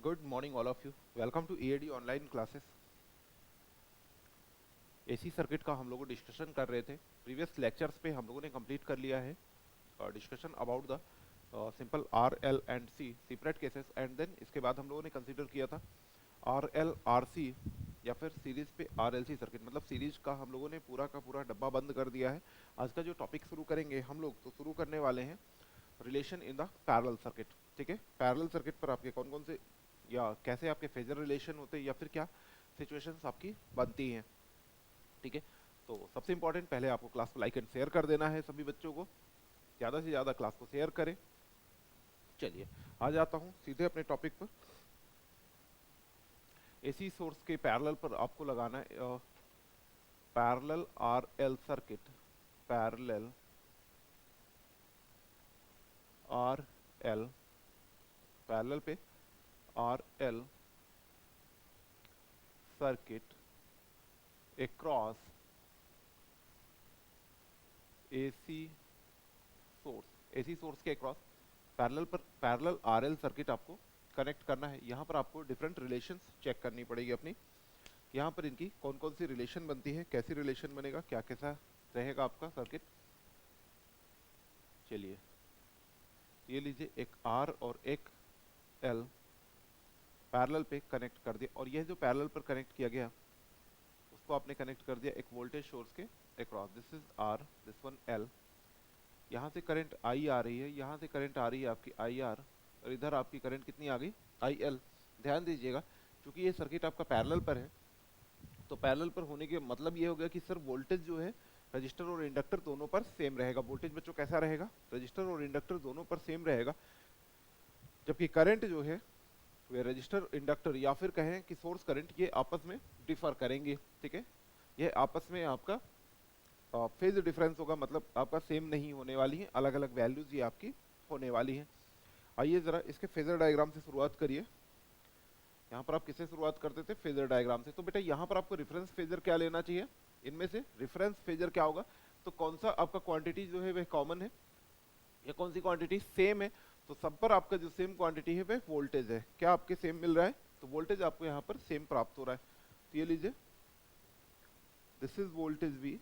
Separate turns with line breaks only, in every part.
Good morning all of you. Welcome to EAD online classes. AC circuit का हम लोग discussion कर रहे थे। प्रीवियस लेक्चर्स पे हम लोगों ने कंप्लीट कर लिया है discussion about the simple R L and C separate cases, and then इसके बाद हम लोगों ने कंसीडर किया था आर एल आर सी या फिर सीरीज पे आर एल सी सर्किट। मतलब सीरीज का हम लोगों ने पूरा का पूरा डब्बा बंद कर दिया है। आज का जो टॉपिक शुरू करेंगे हम लोग, तो शुरू करने वाले हैं relation in the parallel circuit. ठीक है, पैरेलल सर्किट पर आपके कौन कौन से या कैसे आपके फेजर रिलेशन होते हैं या फिर क्या सिचुएशंस आपकी बनती हैं। ठीक है, तो सबसे इंपॉर्टेंट पहले आपको क्लास को लाइक एंड शेयर कर देना है। सभी बच्चों को ज़्यादा से ज़्यादा क्लास को शेयर करें। चलिए आ जाता हूँ सीधे अपने टॉपिक पर। एसी सोर्स के पैरेलल पर आपको लगाना है parallel R L circuit. Parallel R L, parallel पे R L circuit across AC source के अक्रॉस पैरेलल पर पैरेलल आरएल सर्किट आपको कनेक्ट करना है। यहाँ पर आपको डिफरेंट रिलेशंस चेक करनी पड़ेगी अपनी। यहाँ पर इनकी कौन कौन सी रिलेशन बनती है, कैसी रिलेशन बनेगा, क्या कैसा रहेगा आपका सर्किट। चलिए ये लीजिए, एक आर और एक एल पैरेलल पे कनेक्ट कर दिया, और यह जो पैरेलल पर कनेक्ट किया गया उसको आपने कनेक्ट कर दिया एक वोल्टेज सोर्स के across. This is R, this one L. यहाँ से करंट आई आ रही है, यहाँ से करंट आ रही है आपकी आई आर, और इधर आपकी करंट कितनी आ गई आई एल। ध्यान दीजिएगा, क्योंकि ये सर्किट आपका पैरेलल पर है, तो पैरेलल पर होने के मतलब ये हो गया कि सर वोल्टेज जो है रजिस्टर और इंडक्टर दोनों पर सेम रहेगा। वोल्टेज बच्चों कैसा रहेगा, रजिस्टर और इंडक्टर दोनों पर सेम रहेगा, जबकि करंट जो है वे रजिस्टर इंडक्टर या फिर कहें कि सोर्स करंट ये आपस में डिफर करेंगे। ठीक है, ये आपस में आपका फेज डिफरेंस होगा, मतलब आपका सेम नहीं होने वाली है, अलग अलग वैल्यूज ये आपकी होने वाली हैं। आइए जरा इसके फेजर डायग्राम से शुरुआत करिए। यहाँ पर आप किससे शुरुआत करते थे, फेजर डायग्राम से। तो बेटा यहाँ पर आपको रेफरेंस फेजर क्या लेना चाहिए, इनमें से रेफरेंस फेजर क्या होगा, तो कौन सा आपका क्वांटिटी जो है वह कॉमन है या कौन सी क्वांटिटी सेम है। तो सब पर आपका जो सेम क्वांटिटी है वह वोल्टेज है। क्या आपके सेम मिल रहा है, तो वोल्टेज आपको यहाँ पर सेम प्राप्त हो रहा है। तो ये लीजिए, दिस इज वोल्टेज वी।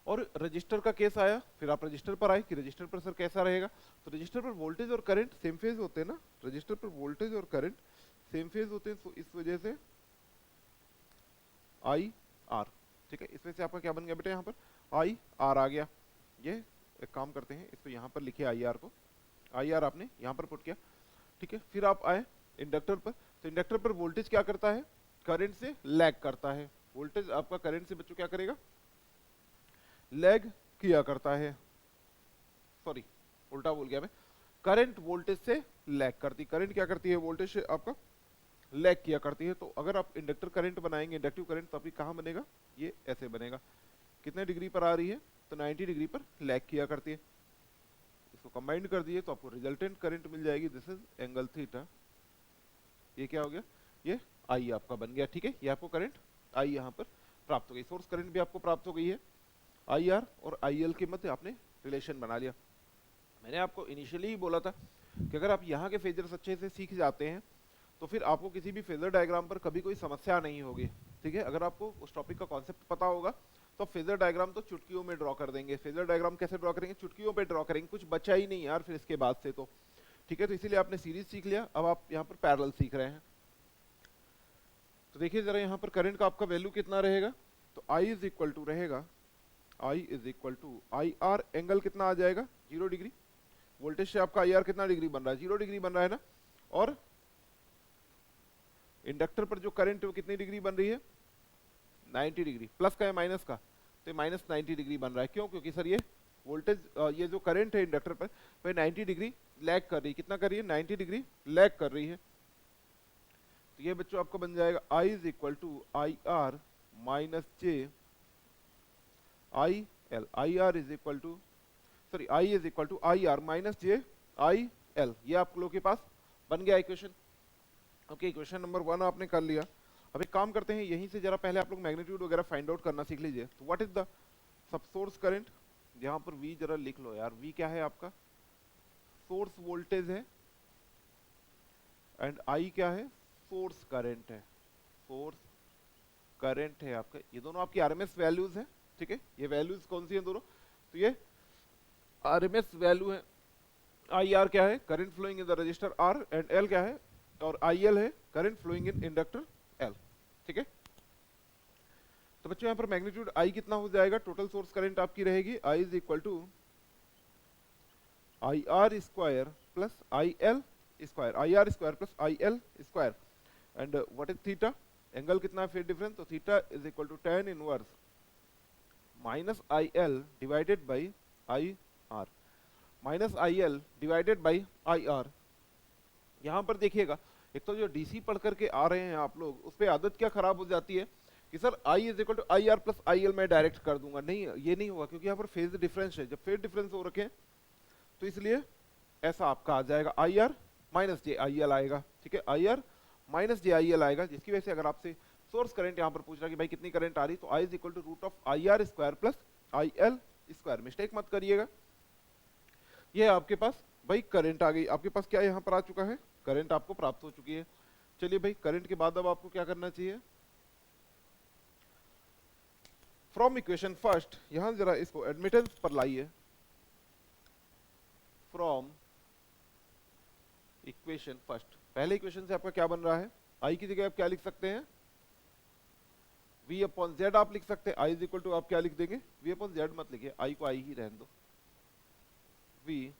और रजिस्टर का केस आया, फिर आप रजिस्टर पर आए कि रजिस्टर पर सर कैसा रहेगा। तो रजिस्टर पर वोल्टेज और करंट सेम फेज होते हैं ना, रजिस्टर पर वोल्टेज और करंट सेम फेज होते हैं, तो इस वजह से आई आर। ठीक है, इस वजह से आपका क्या बन गया बेटा, यहाँ पर आई आर आ गया। ये एक काम करते हैं, इसको यहाँ पर लिखे आई आर को, आई आर आपने यहाँ पर पुट किया। ठीक है, फिर आप आए इंडक्टर पर। तो इंडक्टर पर वोल्टेज क्या करता है, करंट से लैग करता है। वोल्टेज आपका करंट से बच्चों क्या करेगा, लैग किया करता है। सॉरी, उल्टा बोल गया मैं, करंट वोल्टेज से लैग करती, करंट क्या करती है, वोल्टेज से आपका लैग किया करती है। तो अगर आप इंडक्टर करंट बनाएंगे, इंडक्टिव करंट, तो आपकी कहाँ बनेगा, ये ऐसे बनेगा। कितने डिग्री पर आ रही है, तो 90 डिग्री पर लैग किया करती है। इसको कंबाइंड कर दिए तो आपको रिजल्टेंट करंट मिल जाएगी, दिस इज एंगल थीटा। ये क्या हो गया, ये आई आपका बन गया। ठीक है, ये आपको करंट आई यहाँ पर प्राप्त हो गई, सोर्स करंट भी आपको प्राप्त हो गई है। आई आर और आई एल के मध्य आपने रिलेशन बना लिया। मैंने आपको इनिशियली ही बोला था कि अगर आप यहाँ के फेजर्स अच्छे से सीख जाते हैं तो फिर आपको किसी भी फेजर डायग्राम पर कभी कोई समस्या नहीं होगी। ठीक है, अगर आपको उस टॉपिक का कॉन्सेप्ट पता होगा तो फेजर डायग्राम तो चुटकियों में ड्रॉ कर देंगे। फेजर डायग्राम कैसे ड्रॉ करेंगे, चुटकियों पे ड्रॉ करेंगे, कुछ बचा ही नहीं यार फिर इसके बाद से तो। ठीक है, तो इसीलिए आपने सीरीज सीख लिया, अब आप यहाँ पर पैरेलल सीख रहे हैं। तो देखिए जरा यहाँ पर करंट का आपका वैल्यू कितना रहेगा, तो आई इज इक्वल टू रहेगा, I is equal to I R, angle कितना आ जाएगा 0 डिग्री। वोल्टेज से आपका आई आर कितना डिग्री बन रहा है, 0 डिग्री बन रहा है ना। और इंडक्टर पर जो करंट है वो कितनी डिग्री बन रही है, 90 डिग्री। प्लस का है माइनस का, तो माइनस 90 डिग्री बन रहा है। क्यों, क्योंकि सर ये वोल्टेज ये जो करंट है इंडक्टर पर वह 90 डिग्री लैग कर रही है। कितना कर रही है, 90 डिग्री लैग कर रही है। तो ये बच्चों आपको बन जाएगा I is equal to I R minus J I L. I R is equal to, sorry I is equal to I R minus J I L. ये आप लोगों के पास बन गया इक्वेशन। ओके, इक्वेशन नंबर 1 आपने कर लिया। अब एक काम करते हैं, यहीं से जरा पहले आप लोग मैग्नीट्यूड वगैरह फाइंड आउट करना सीख लीजिए। तो what is the sub source current, यहाँ पर V जरा लिख लो यार, V क्या है आपका, सोर्स वोल्टेज है एंड आई क्या है, सोर्स करंट है, सोर्स करंट है आपका। ये दोनों आपकी आरएमएस वैल्यूज हैं, ठीक है। ये वैल्यूज कौन सी हैं दोनों, तो ये आरएमएस वैल्यू है। आई आर क्या है, current flowing in the resistor R, and L क्या है, और आई एल है current flowing in inductor L, ठीक है। तो बच्चों यहाँ पर मैग्नीट्यूड आई कितना हो जाएगा, टोटल सोर्स करंट आपकी रहेगी I is equal to I R square plus I L square, I R square plus I L square, and what is theta, angle कितना है फेज डिफरेंस, तो theta is equal to tan inverse minus I L divided by I R, minus I L divided by I R. यहाँ पर देखिएगा, एक तो जो DC पढ़ करके आ रहे हैं आप लोग, उस पर आदत क्या खराब हो जाती है कि sir I is equal to I R plus I L मैं डायरेक्ट कर दूंगा, नहीं ये नहीं होगा, क्योंकि यहाँ पर फेज डिफरेंस है। जब फेज डिफरेंस हो रखे तो इसलिए ऐसा आपका आ जाएगा, I R minus J I L आएगा, ठीक है, आई R minus J I L आएगा, जिसकी वजह से अगर आपसे सोर्स करंट यहाँ पर पूछ रहा है कि भाई कितनी करंट आ रही, तो I is equal to root of I R square plus I L square, mistake मत करिएगा। ये आपके पास भाई करंट आ गई, आपके पास क्या यहाँ पर आ चुका है, करंट आपको प्राप्त हो चुकी है। चलिए भाई, करंट के बाद अब आपको क्या करना चाहिए, फ्रॉम इक्वेशन फर्स्ट, यहां जरा इसको एडमिटेंस पर लाइए, फ्रॉम इक्वेशन फर्स्ट, पहले इक्वेशन से आपका क्या बन रहा है, आई की जगह आप क्या लिख सकते हैं, v अपॉन जेड आप लिख सकते हैं, आई इज इक्वल टू आप क्या लिख देंगे, v अपॉन जेड मत लिखिए, आई को आई ही रहने दो, v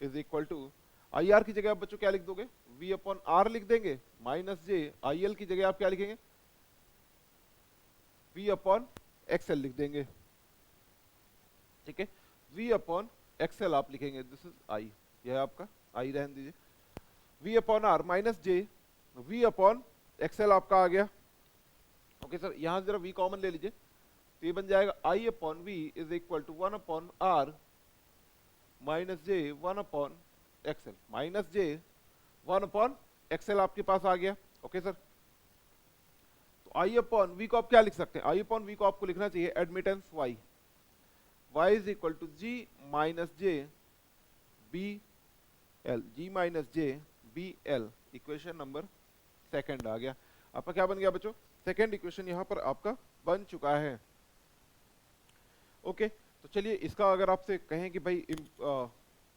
is equal to I R की जगह आप बच्चों क्या लिख दोगे, v अपॉन आर लिख देंगे, माइनस जे आई एल की जगह आप क्या लिखेंगे, v अपॉन एक्सएल लिख देंगे, ठीक है, v अपॉन एक्सएल आप लिखेंगे, दिस इज आई, यह आपका आई रहने दीजिए, v upon R minus J v upon XL आपका आ गया, ओके सर। यहां जरा v कॉमन ले लीजिए, तो ये बन जाएगा i upon v is equal to 1 upon R minus J 1 upon XL, minus J 1 upon XL आपके पास आ गया, ओके सर। तो i अपॉन v को आप क्या लिख सकते हैं, i अपॉन v को आपको लिखना चाहिए admittance y, y is equal to g minus J B L, g minus J B L, equation number second आ गया आपका, क्या बन गया बच्चों, सेकंड इक्वेशन यहाँ पर आपका बन चुका है, ओके। तो चलिए इसका अगर आपसे कहें कि भाई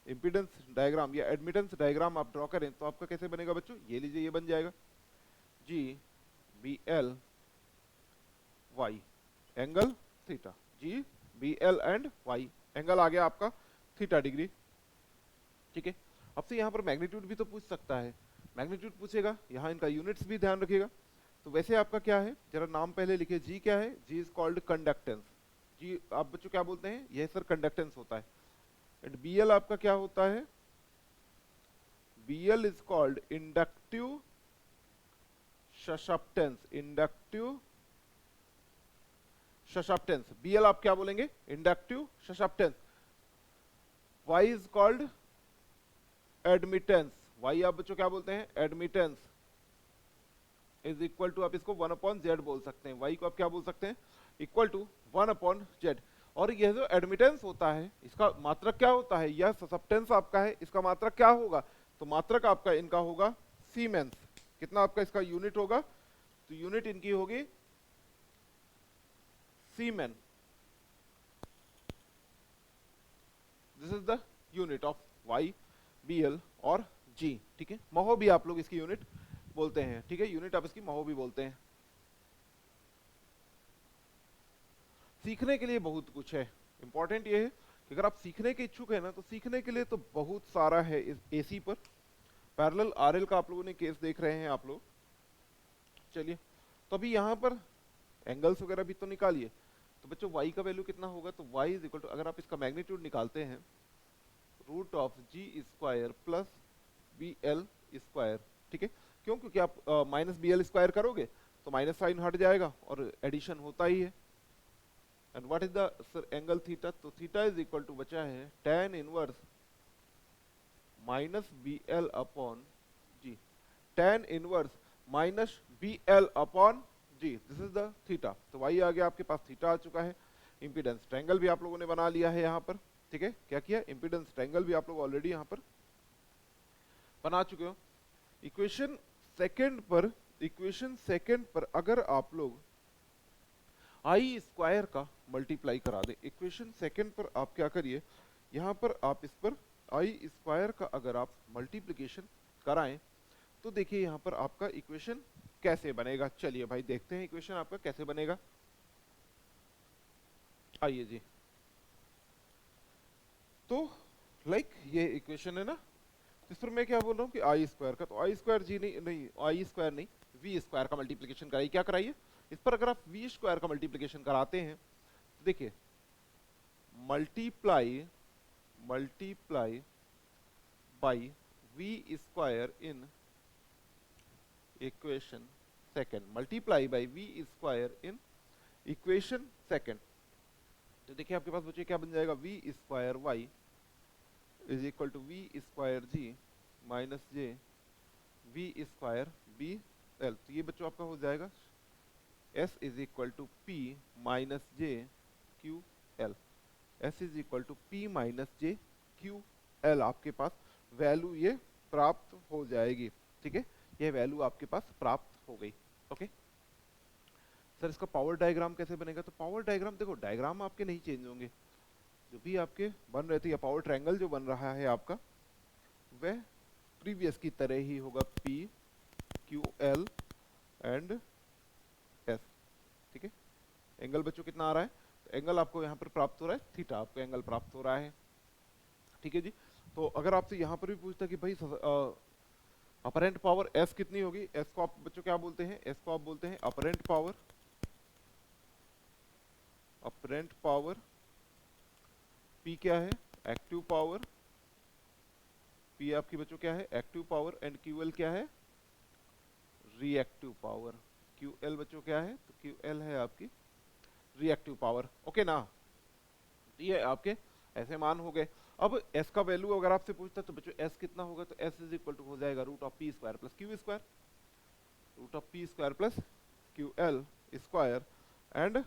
इम्पीडेंस डायग्राम या एडमिटेंस डायग्राम आप ड्रॉ करें, तो आपका कैसे बनेगा बच्चों, ये लीजिए, ये बन जाएगा G B L Y angle theta, G B L and Y angle आ गया आपका थीटा डिग्री, ठीक है। अब से यहाँ पर मैग्नीट्यूड भी तो पूछ सकता है, मैग्नीट्यूड पूछेगा, यहाँ इनका यूनिट्स भी ध्यान रखिएगा। तो वैसे आपका क्या है, जरा नाम पहले लिखिए, जी क्या है, जी इज कॉल्ड कंडक्टेंस, जी आप बच्चों क्या बोलते हैं, यह सर कंडक्टेंस होता है, एंड बी एल आपका क्या होता है, B L is called inductive susceptance, inductive susceptance, B L आप क्या बोलेंगे, inductive susceptance, Y is called admittance, Y आप बच्चों क्या बोलते हैं, एडमिटेंस इज इक्वल टू, आप इसको 1 अपॉन जेड बोल सकते हैं, वाई को आप क्या बोल सकते हैं, इक्वल टू 1 अपॉन जेड। और यह जो एडमिटेंस होता है, इसका मात्रक क्या होता है, यह ससेप्टेंस आपका है, इसका मात्रक क्या होगा, तो मात्रक आपका इनका होगा सीमेंस, कितना आपका इसका यूनिट होगा, तो यूनिट इनकी होगी siemens, this is the unit of Y B L और जी, ठीक है। महो भी आप लोग इसकी यूनिट बोलते हैं, ठीक है, यूनिट आप इसकी महो भी बोलते हैं। सीखने के लिए बहुत कुछ है, इंपॉर्टेंट ये है कि अगर आप सीखने के इच्छुक है ना, तो सीखने के लिए तो बहुत सारा है इस एसी पर। पैरेलल आरएल का आप लोगों ने केस देख रहे हैं आप लोग, चलिए। तो अभी यहाँ पर एंगल्स वगैरह भी तो निकालिए, तो बच्चों y का वैल्यू कितना होगा, तो y इज इक्वल टू, अगर आप इसका मैग्नीट्यूड निकालते हैं, root of G square plus B L square, ठीक है। क्यों, क्योंकि आप माइनस बी एल स्क्वायर करोगे तो माइनस साइन हट जाएगा और एडिशन होता ही है। And what is the sir angle theta, तो थीटा इज इक्वल टू बचा है tan inverse minus B L upon G, tan inverse minus B L upon G, this is the theta. तो y आ गया आपके पास, थीटा आ चुका है। Impedance triangle भी आप लोगों ने बना लिया है यहाँ पर, ठीक है, क्या किया, इंपीडेंस ट्रायंगल भी आप लोग ऑलरेडी यहाँ पर बना चुके हो। इक्वेशन सेकंड पर अगर आप लोग आई स्क्वायर का मल्टीप्लाई करा दे, इक्वेशन सेकंड पर आप क्या करिए, यहाँ पर आप इस पर आई स्क्वायर का अगर आप मल्टीप्लिकेशन कराएं तो देखिए यहाँ पर आपका इक्वेशन कैसे बनेगा। चलिए भाई देखते हैं इक्वेशन आपका कैसे बनेगा। आइए जी, तो ये इक्वेशन है ना, इस पर मैं क्या बोल रहा हूँ कि आई स्क्वायर का, तो आई स्क्वायर जी नहीं आई स्क्वायर नहीं, वी स्क्वायर का मल्टीप्लिकेशन कराइए। क्या कराइए, इस पर अगर आप वी स्क्वायर का मल्टीप्लिकेशन कराते हैं तो देखिए multiply by V square in equation second, multiply by V square in equation second. तो देखिए आपके पास बच्चे क्या बन जाएगा, V square Y is equal to V square G minus J V square B L. तो ये बच्चों आपका हो जाएगा S is equal to P minus J Q L, S is equal to P minus J Q L. आपके पास value ये प्राप्त हो जाएगी, ठीक है, ये वैल्यू आपके पास प्राप्त हो गई। ओके सर, इसका पावर डायग्राम कैसे बनेगा, तो पावर डायग्राम देखो, डायग्राम आपके नहीं चेंज होंगे, जो भी आपके बन रहे थे, या पावर ट्रायंगल जो बन रहा है आपका वह प्रीवियस की तरह ही होगा, P Q L and S, ठीक है। एंगल बच्चों कितना आ रहा है, तो एंगल आपको यहाँ पर प्राप्त हो रहा है थीटा, आपको एंगल प्राप्त हो रहा है, ठीक है जी। तो अगर आपसे यहाँ पर भी पूछता कि भाई अपरेंट पावर एस कितनी होगी, एस को आप बच्चों क्या बोलते हैं, एस को आप बोलते हैं अपरेंट पावर, पी क्या है एक्टिव पावर, पी आपकी बच्चों क्या है active power, and Q L क्या है रिएक्टिव पावर, क्यू एल बच्चों क्या है, तो क्यू एल है आपकी रिएक्टिव पावर। ओके ना, ये आपके ऐसे मान हो गए। अब s का वैल्यू अगर आपसे पूछता तो बच्चों s कितना होगा, तो s इज इक्वल टू हो जाएगा root of P square plus Q square, root of P square plus Q L square, and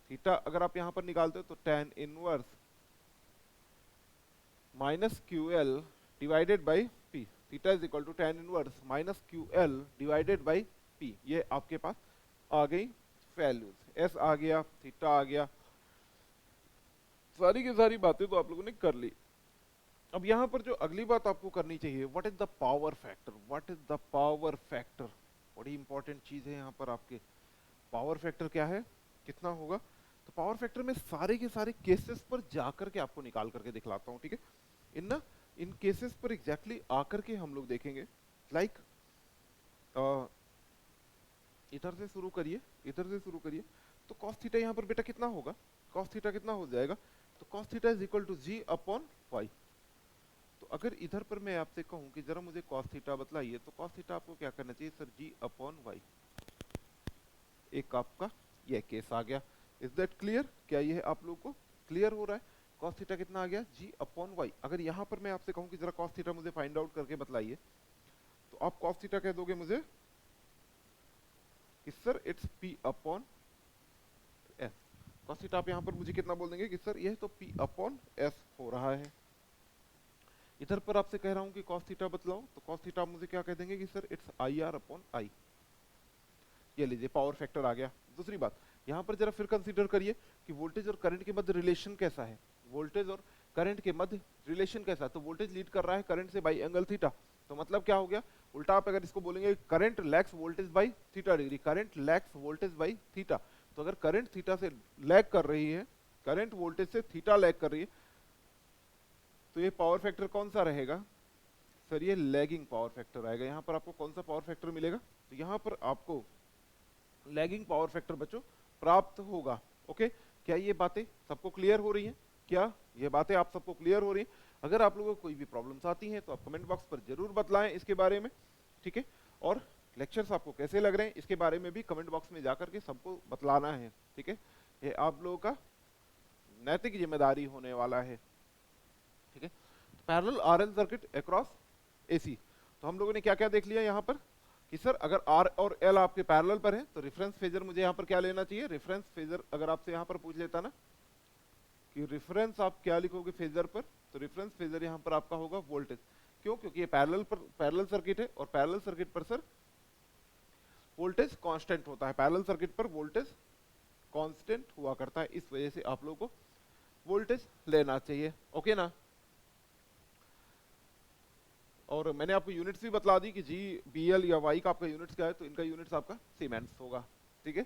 theta अगर आप यहां पर निकालते हो तो tan inverse minus Q L divided by P, theta is equal to tan inverse minus Q L divided by P. ये आपके पास आ गई वैल्यूज, s आ गया, थीटा आ गया, सारी की सारी बातें तो आप लोगों ने कर ली। अब यहाँ पर जो अगली बात आपको करनी चाहिए, what is the power factor, what is the power factor, बड़ी इंपॉर्टेंट चीज है यहाँ पर आपके। पावर फैक्टर क्या है, कितना होगा, तो पावर फैक्टर में सारे के सारे केसेस पर जाकर के आपको निकाल करके दिखलाता हूँ, ठीक है। इन केसेस पर एग्जैक्टली आकर के हम लोग देखेंगे। लाइक इधर से शुरू करिए, तो cos थीटा यहाँ पर बेटा कितना होगा, cos थीटा कितना हो जाएगा, तो cos theta is equal to G upon Y. तो अगर इधर पर मैं आपसे कहूं कि जरा मुझे cos थीटा बतलाइए, तो cos थीटा आपको क्या करना चाहिए सर, जी अपॉन वाई। एक आपका ये केस आ गया, इज दैट क्लियर, क्या ये आप लोग को क्लियर हो रहा है, cos थीटा कितना आ गया, जी अपॉन वाई। अगर यहाँ पर मैं आपसे कहूं कि जरा cos थीटा मुझे फाइंड आउट करके बतलाइए, तो आप cos थीटा कह दोगे मुझे कि sir it's p upon S. cos theta आप यहाँ पर मुझे कितना बोल देंगे कि सर ये तो p अपॉन एस हो रहा है। इधर पर आपसे कह रहा हूँ कि cos थीटा बतलाओ, तो cos थीटा मुझे क्या कह देंगे कि sir it's I R upon I. ये लीजिए पावर फैक्टर आ गया। दूसरी बात यहाँ पर जरा फिर कंसीडर करिए कि वोल्टेज और करंट के मध्य रिलेशन कैसा है, वोल्टेज और करंट के मध्य रिलेशन कैसा है, तो वोल्टेज लीड कर रहा है करंट से बाई एंगल थीटा। तो मतलब क्या हो गया, उल्टा आप अगर इसको बोलेंगे current lags voltage by theta degree, current lags voltage by theta. तो अगर करंट थीटा से लैग कर रही है, करंट वोल्टेज से थीटा लैग कर रही है, तो ये पावर फैक्टर कौन सा रहेगा सर, ये लैगिंग पावर फैक्टर आएगा। यहाँ पर आपको कौन सा पावर फैक्टर मिलेगा, तो यहाँ पर आपको लैगिंग पावर फैक्टर बच्चों प्राप्त होगा। ओके, क्या ये बातें सबको क्लियर हो रही हैं, क्या ये बातें आप सबको क्लियर हो रही हैं। अगर आप लोगों को कोई भी प्रॉब्लम्स आती हैं तो आप कमेंट बॉक्स पर जरूर बतलाएं इसके बारे में, ठीक है। और लेक्चर्स आपको कैसे लग रहे हैं इसके बारे में भी कमेंट बॉक्स में जाकर के सबको बतलाना है, ठीक है। ये आप लोगों का नैतिक जिम्मेदारी होने वाला है, ठीक है। Parallel RL circuit across AC, तो हम लोगों ने क्या क्या देख लिया यहाँ पर कि सर अगर आर और एल आपके पैरेलल पर है तो रेफरेंस फेजर मुझे यहाँ पर क्या लेना चाहिए, रेफरेंस फेजर अगर आपसे यहाँ पर पूछ लेता ना कि रेफरेंस आप क्या लिखोगे फेजर पर, तो रेफरेंस फेजर यहाँ पर आपका होगा वोल्टेज। क्यों? क्योंकि ये पैरेलल सर्किट है और पैरेलल सर्किट पर सर वोल्टेज कांस्टेंट होता है, पैरेलल सर्किट पर वोल्टेज कांस्टेंट हुआ करता है, इस वजह से आप लोगों को वोल्टेज लेना चाहिए। ओके ना? और मैंने आपको यूनिट्स भी बतला दी कि जी बी एल या वाई का आपका यूनिट्स क्या है, तो इनका यूनिट्स आपका सीमेंस होगा। ठीक है,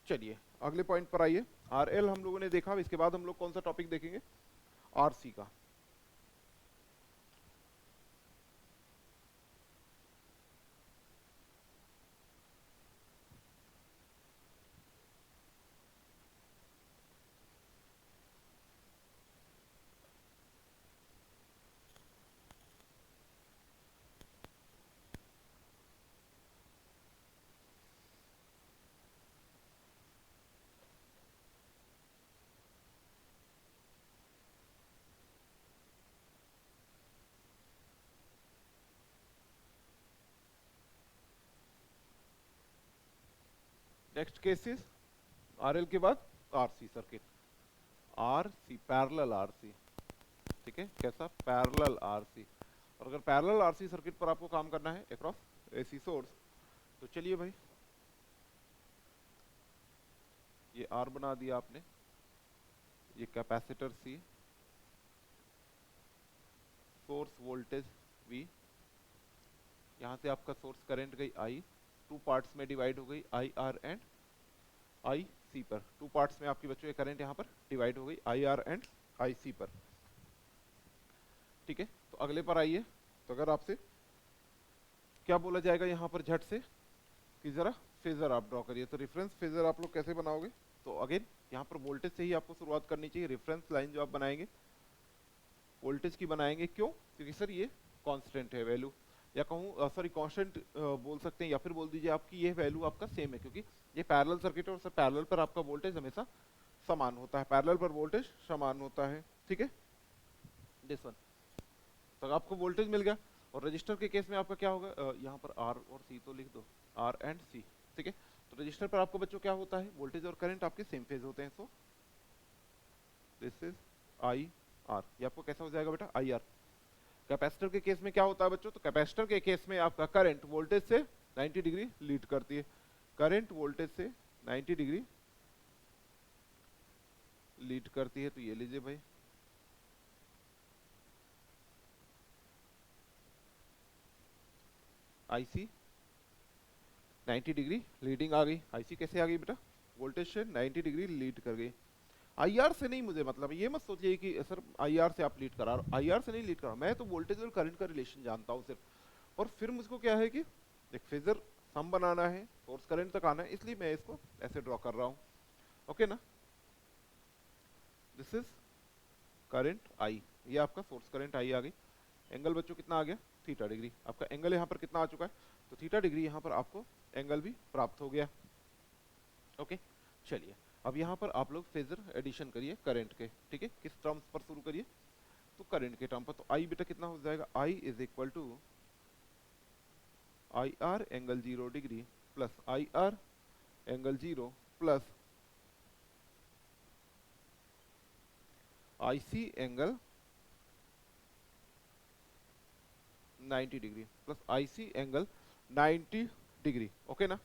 चलिए अगले पॉइंट पर आइए। आर एल हम लोगों ने देखा, इसके बाद हम लोग कौन सा टॉपिक देखेंगे? आर सी का। नेक्स्ट केसेस आर एल के बाद R C circuit, R C parallel R C. ठीक है, कैसा? Parallel R C. और अगर पैरेलल आर सी सर्किट पर आपको काम करना है अक्रॉस एसी सोर्स, तो चलिए भाई ये आर बना दिया आपने, ये capacitor C, source voltage V, यहाँ से आपका सोर्स करंट गई आई, टू पार्ट्स में डिवाइड हो गई आई आर एंड आई सी पर, टू पार्ट्स में आपकी बच्चों ये करंट यहाँ पर डिवाइड हो गई आई आर एंड आई सी पर। ठीक है, तो अगले पर आइए। तो अगर आपसे क्या बोला जाएगा यहाँ पर झट से कि जरा फेजर आप ड्रॉ करिए, तो रेफरेंस फेजर आप लोग कैसे बनाओगे? तो अगेन यहाँ पर वोल्टेज से ही आपको शुरुआत करनी चाहिए। रेफरेंस लाइन जो आप बनाएंगे वोल्टेज की बनाएंगे, क्यों? क्योंकि सर ये कांस्टेंट है वैल्यू, या कहूँ सॉरी कांस्टेंट बोल सकते हैं, या फिर बोल दीजिए आपकी ये वैल्यू आपका सेम है, क्योंकि ये पैरेलल सर्किट है और सर पैरेलल पर आपका वोल्टेज हमेशा समान होता है, पैरेलल पर वोल्टेज समान होता है। ठीक है, दिस वन। तो आपको वोल्टेज मिल गया। और रजिस्टर के केस में आपका क्या होगा? यहाँ पर आर और सी तो लिख दो, आर एंड सी। ठीक है, तो रजिस्टर पर आपको बच्चों क्या होता है? वोल्टेज और करंट आपके सेम फेज होते हैं। So this is I R. ये आपको कैसा हो जाएगा बेटा? I R. कैपेसिटर के केस में क्या होता है बच्चों? तो कैपेसिटर के केस में आपका करंट वोल्टेज से 90 डिग्री लीड करती है, करंट वोल्टेज से 90 डिग्री लीड करती है। तो ये लीजिए भाई, आईसी 90 डिग्री लीडिंग आ गई। आईसी कैसे आ गई बेटा? वोल्टेज से 90 डिग्री लीड कर गई। आईआर से नहीं, मुझे मतलब ये मत सोचिए कि सर आईआर से आप लीड करा रहे हो, आईआर से नहीं लीड करा, मैं तो वोल्टेज और करंट का रिलेशन जानता हूँ सिर्फ। और फिर मुझको क्या है कि एक फेजर सम बनाना है, सोर्स करंट तक आना है, इसलिए मैं इसको ऐसे ड्रॉ कर रहा हूँ। ओके ना? दिस इज करंट आई, ये आपका सोर्स करंट आई आ गई। एंगल बच्चों कितना आ गया? Theta degree. आपका एंगल यहाँ पर कितना आ चुका है? तो थीटा डिग्री यहाँ पर आपको एंगल भी प्राप्त हो गया। ओके, चलिए अब यहाँ पर आप लोग फेजर एडिशन करिए करंट के। ठीक है, किस टर्म्स पर शुरू करिए? तो करंट के टर्म पर। तो आई बेटा कितना हो जाएगा? I is equal to I R angle 0 degree plus I R angle 0 plus I C angle 90 degree plus I C angle 90 degree. Okay ना?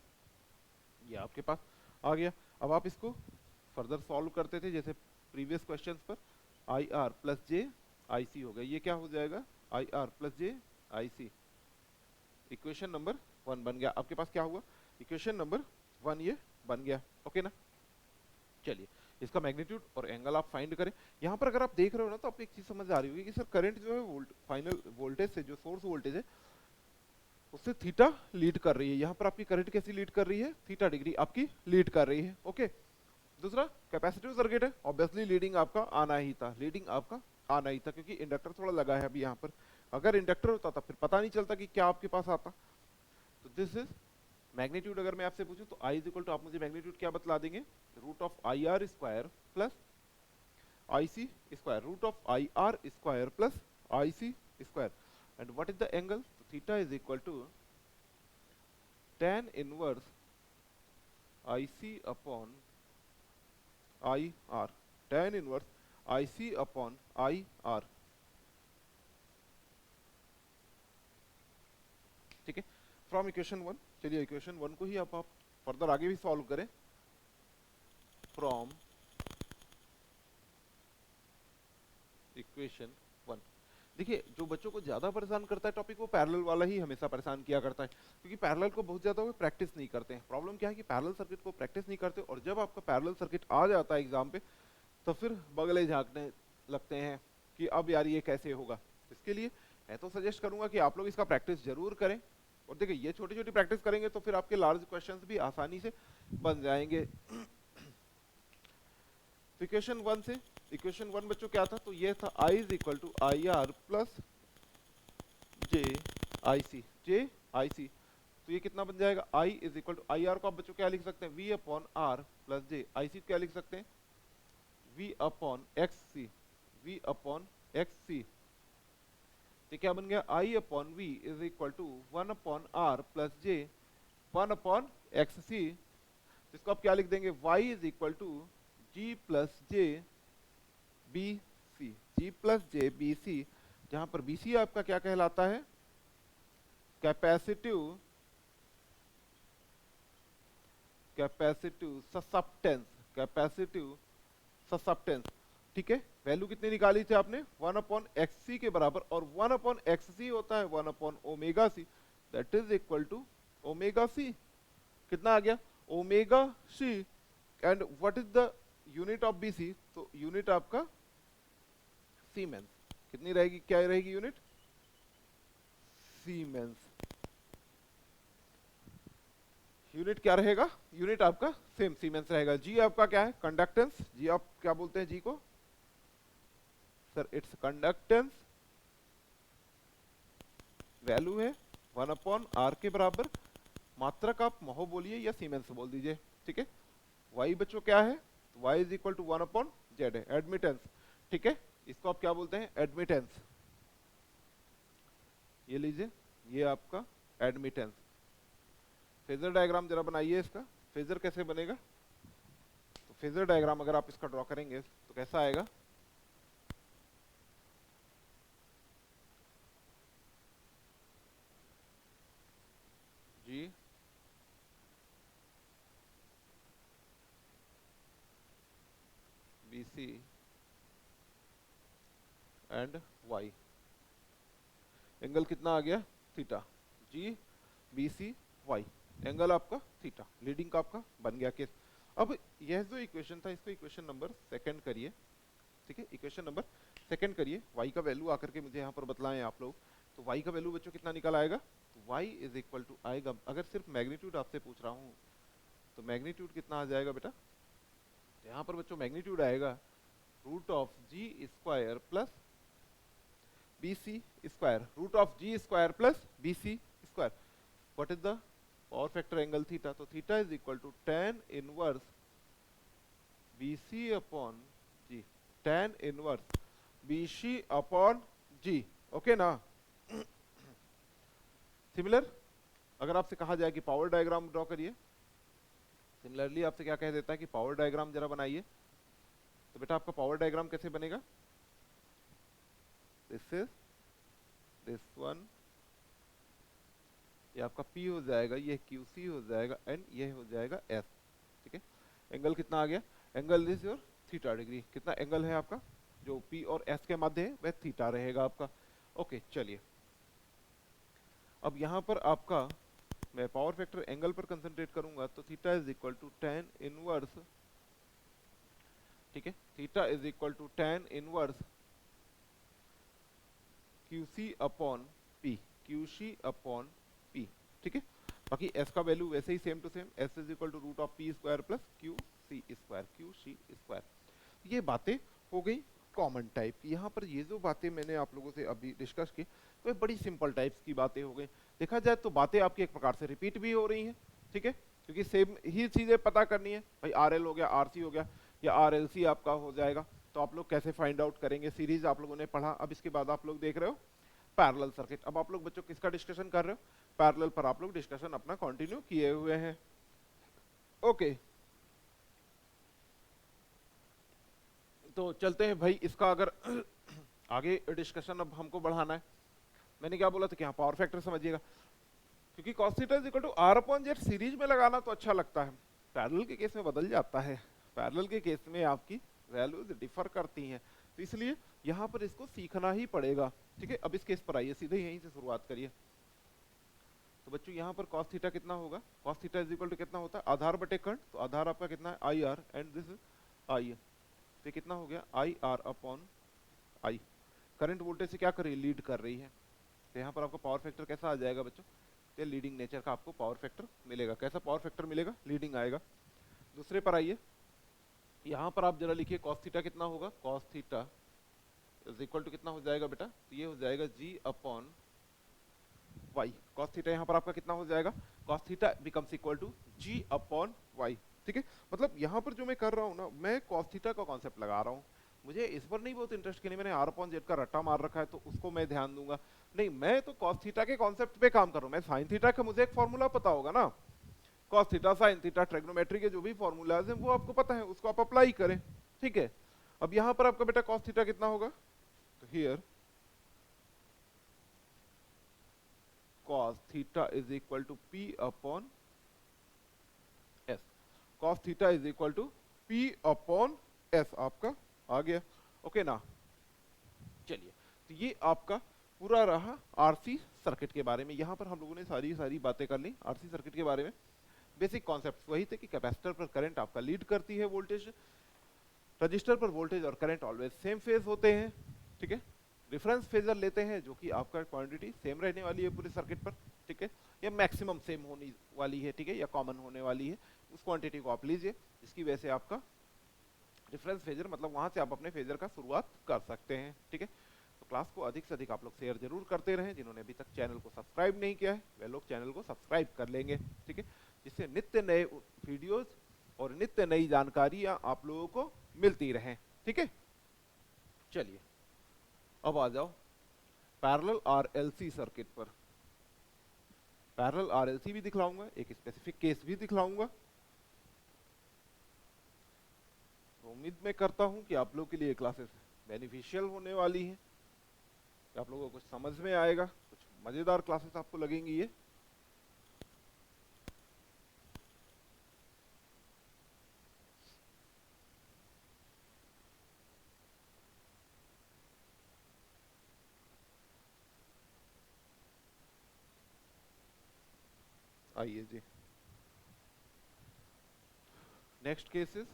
ये आपके पास आ गया। अब आप इसको फर्दर सॉल्व करते थे जैसे प्रीवियस क्वेश्चंस पर, आई आर प्लस जे आई सी हो गया। ये क्या हो जाएगा? I R plus J I C. Equation number 1 बन गया। आपके पास क्या हुआ? इक्वेशन नंबर 1 ये बन गया। ओके ना? चलिए इसका मैग्नीट्यूड और एंगल आप फाइंड करें। यहाँ पर अगर आप देख रहे हो ना, तो आपको एक चीज समझ आ रही होगी कि सर करंट जो है फाइनल वोल्टेज से, जो सोर्स वोल्टेज है उससे थीटा लीड कर रही है। यहाँ पर आपकी करंट कैसी लीड कर रही है? थीटा डिग्री आपकी लीड कर रही है। ओके, दूसरा कैपेसिटिव सर्किट है, ऑब्वियसली लीडिंग आपका आना ही था, लीडिंग आपका आना ही था, क्योंकि इंडक्टर थोड़ा लगा है अभी यहाँ पर। अगर इंडक्टर होता था फिर पता नहीं चलता कि क्या आपके पास आता। तो दिस इज मैग्नीट्यूड। अगर मैं आपसे पूछूं तो आई इज इक्वल टू, आप मुझे मैग्नीट्यूड क्या बतला देंगे? Root of I R square plus I C square, root of I R square plus I C square. And what is the angle? Theta is equal to tan inverse I C upon I R, tan inverse I C upon I R. From equation 1, चलिए equation 1 को ही आप further आगे भी solve करें। From equation 1, देखिए जो बच्चों को ज्यादा परेशान करता है टॉपिक, वो पैरेलल वाला ही हमेशा परेशान किया करता है, क्योंकि पैरेलल को बहुत ज्यादा वो प्रैक्टिस नहीं करते हैं। प्रॉब्लम क्या है कि पैरेलल सर्किट को प्रैक्टिस नहीं करते, और जब आपका पैरेलल सर्किट आ जाता है एग्जाम पे, तो फिर बगले झांकने लगते हैं कि अब यार ये कैसे होगा। इसके लिए मैं तो सजेस्ट करूंगा कि आप लोग इसका प्रैक्टिस जरूर करें, और देखिए ये छोटी छोटी प्रैक्टिस करेंगे तो फिर आपके लार्ज क्वेश्चंस भी आसानी से बन जाएंगे। तो इक्वेशन 1 से, इक्वेशन 1 बच्चों क्या था, तो ये था I is equal to I R plus J I C, J I C. तो ये कितना बन जाएगा, I is equal to I R को आप बच्चों क्या लिख सकते हैं, V upon R plus J, I C क्या लिख सकते हैं, V upon X C, V upon X C. तो क्या बन गया, I upon V is equal to 1 upon R plus J 1 upon X C. इसको आप क्या लिख देंगे, Y is equal to G plus J B C, G plus J B C, जहां पर बी सी आपका क्या कहलाता है, कैपेसिटिव ससेप्टेंस, कैपेसिटिव ससेप्टेंस। ठीक है, वैल्यू कितनी निकाली थी आपने, 1 अपॉन एक्स सी के बराबर, और 1 अपॉन एक्स सी होता है 1 upon omega C, that is equal to omega C. कितना आ गया, omega C. And what is the unit of B C, तो यूनिट आपका सीमेंस। कितनी रहेगी, क्या रहेगी यूनिट, सीमेंस। यूनिट क्या रहेगा, यूनिट आपका सेम सीमेंस रहेगा। जी आपका क्या है, कंडक्टेंस, जी आप क्या बोलते हैं जी को, सर इट्स कंडक्टेंस, वैल्यू है 1 अपॉन आर के बराबर, मात्रक आप महो बोलिए या सीमेंस बोल दीजिए। ठीक है, वाई बच्चों क्या है, Y is equal to 1 upon Z है, एडमिटेंस। ठीक है, इसको आप क्या बोलते हैं, एडमिटेंस। ये लीजिए, ये आपका एडमिटेंस। फेजर डायग्राम जरा बनाइए इसका, फेजर कैसे बनेगा, तो फेजर डायग्राम अगर आप इसका ड्रॉ करेंगे तो कैसा आएगा, G B C and Y, angle कितना आ गया, theta, G B C Y, angle आपका थीटा, लीडिंग का आपका बन गया केस। अब यह जो इक्वेशन था, इसको इक्वेशन नंबर सेकंड करिए। ठीक है, इक्वेशन नंबर सेकंड करिए, y का वैल्यू आकर के मुझे यहाँ पर बतलाएं आप लोग। तो y का वैल्यू बच्चों कितना निकल आएगा, तो y इज इक्वल टू आएगा, अगर सिर्फ मैग्नीट्यूड आपसे पूछ रहा हूँ तो मैग्नीट्यूड कितना आ जाएगा बेटा, तो यहाँ पर बच्चों मैग्नीट्यूड आएगा root of G square plus B C square, root of G square plus B C square. What is the power factor angle theta, तो theta is equal to tan inverse B C upon G, tan inverse B C upon G. Okay ना, similar अगर आपसे कहा जाए कि power diagram draw करिए, similarly आपसे क्या कह देता है कि पावर डायग्राम जरा बनाइए, तो बेटा आपका पावर डायग्राम कैसे बनेगा, दिस इज दिस वन, ये आपका P हो जाएगा, ये QC हो जाएगा, एंड ये हो जाएगा S। ठीक है, एंगल कितना आ गया, angle is your theta degree. कितना एंगल है आपका, जो P और S के मध्य है वह थीटा रहेगा आपका। ओके चलिए, अब यहाँ पर आपका मैं पावर फैक्टर एंगल पर कंसंट्रेट करूंगा, तो theta is equal to tan inverse, ठीक है, theta is equal to tan inverse QC upon P, QC upon P। ठीक है, बाकी S का वैल्यू वैसे ही same to same, S is equal to root of P square plus QC square, QC square. ये बातें हो गई कॉमन टाइप की। यहाँ पर ये जो बातें मैंने आप लोगों से अभी डिस्कस की, तो ये बड़ी सिंपल टाइप्स की बातें हो गई। देखा जाए तो बातें आपकी एक प्रकार से रिपीट भी हो रही हैं, ठीक है, क्योंकि सेम ही चीजें पता करनी है भाई, RL हो गया, RC हो गया, या RLC आपका हो जाएगा। तो आप लोग कैसे फाइंड आउट करेंगे, सीरीज आप लोगों ने पढ़ा, अब इसके बाद आप लोग देख रहे हो पैरेलल सर्किट। अब आप लोग बच्चों किसका डिस्कशन कर रहे हो, पैरेलल पर आप लोग डिस्कशन अपना कंटिन्यू किए हुए हैं। ओके, तो चलते हैं भाई, इसका अगर आगे डिस्कशन अब हमको बढ़ाना है। मैंने क्या बोला था कि हाँ पावर फैक्टर समझिएगा, क्योंकि cos theta is equal to r upon Z series में लगाना तो अच्छा लगता है, पैरेलल के केस में बदल जाता है, पैरेलल के केस में आपकी वैल्यूज डिफर करती हैं, तो इसलिए यहाँ पर इसको सीखना ही पड़ेगा। ठीक है, अब इस केस पर आइए, सीधे यहीं से शुरुआत करिए। तो बच्चों यहाँ पर cos थीटा कितना होगा, cos theta is equal to कितना होता है, आधार बटे करंट, तो आधार आपका कितना है I R and this is I, तो कितना हो गया I R upon I. Current voltage से क्या कर रही है, लीड कर रही है, तो यहाँ पर आपका पावर फैक्टर कैसा आ जाएगा बच्चों, तो लीडिंग नेचर का आपको पावर फैक्टर मिलेगा। कैसा पावर फैक्टर मिलेगा, लीडिंग आएगा। दूसरे पर आइए, यहाँ पर आप जरा लिखिए cos थीटा कितना होगा, cos theta is equal to कितना हो जाएगा बेटा, तो ये हो जाएगा g upon y। cos theta यहाँ पर आपका कितना हो जाएगा, cos theta becomes equal to g upon y। ठीक है, मतलब यहाँ पर जो मैं कर रहा हूँ ना, मैं cos थीटा का कॉन्सेप्ट लगा रहा हूँ, मुझे इस पर नहीं बहुत इंटरेस्ट कि नहीं मैंने r अपॉन जेड का रट्टा मार रखा है तो उसको मैं ध्यान दूंगा, नहीं, मैं तो cos थीटा के कॉन्सेप्ट पे काम कर रहा हूँ। मैं sin थीटा का मुझे एक फॉर्मूला पता होगा ना, cos theta sin theta trigonometry के जो भी फॉर्मूलाज हैं वो आपको पता है, उसको आप अप्लाई करें। ठीक है, अब यहाँ पर आपका बेटा cos थीटा कितना होगा, तो here cos theta is equal to p upon s, cos theta is equal to p upon s आपका आ गया, ओके ना। चलिए, तो ये आपका पूरा रहा आरसी सर्किट के बारे में। यहाँ पर हम लोगों ने सारी बातें कर ली आरसी सर्किट के बारे में। बेसिक कॉन्सेप्ट वही थे कि कैपेसिटर पर करंट आपका लीड करती है वोल्टेज, रजिस्टर पर वोल्टेज और करंट ऑलवेज सेम फेज होते हैं। ठीक है, रेफरेंस फेजर लेते हैं जो कि आपका क्वांटिटी सेम रहने वाली है पूरे सर्किट पर। ठीक है, या मैक्सिमम सेम होने वाली है, ठीक है, या कॉमन होने वाली है, उस क्वांटिटी को आप लीजिए जिसकी वजह से आपका रेफरेंस फेजर, मतलब वहां से आप अपने फेजर का शुरुआत कर सकते हैं। ठीक है, तो क्लास को अधिक से अधिक आप लोग शेयर जरूर करते रहें। जिन्होंने अभी तक चैनल को सब्सक्राइब नहीं किया है वे लोग चैनल को सब्सक्राइब कर लेंगे। ठीक है, जिससे नित्य नए वीडियोस और नित्य नई जानकारियां आप लोगों को मिलती रहें। ठीक है, चलिए अब आ जाओ पैरेलल आरएलसी सर्किट पर। पैरेलल आरएलसी भी दिखलाऊंगा, एक स्पेसिफिक केस भी दिखलाऊंगा। उम्मीद मैं करता हूं कि आप लोग के लिए क्लासेस बेनिफिशियल होने वाली हैं, कि आप लोगों को कुछ समझ में आएगा, कुछ मजेदार क्लासेस आपको लगेंगी ये। आइए जी, next case is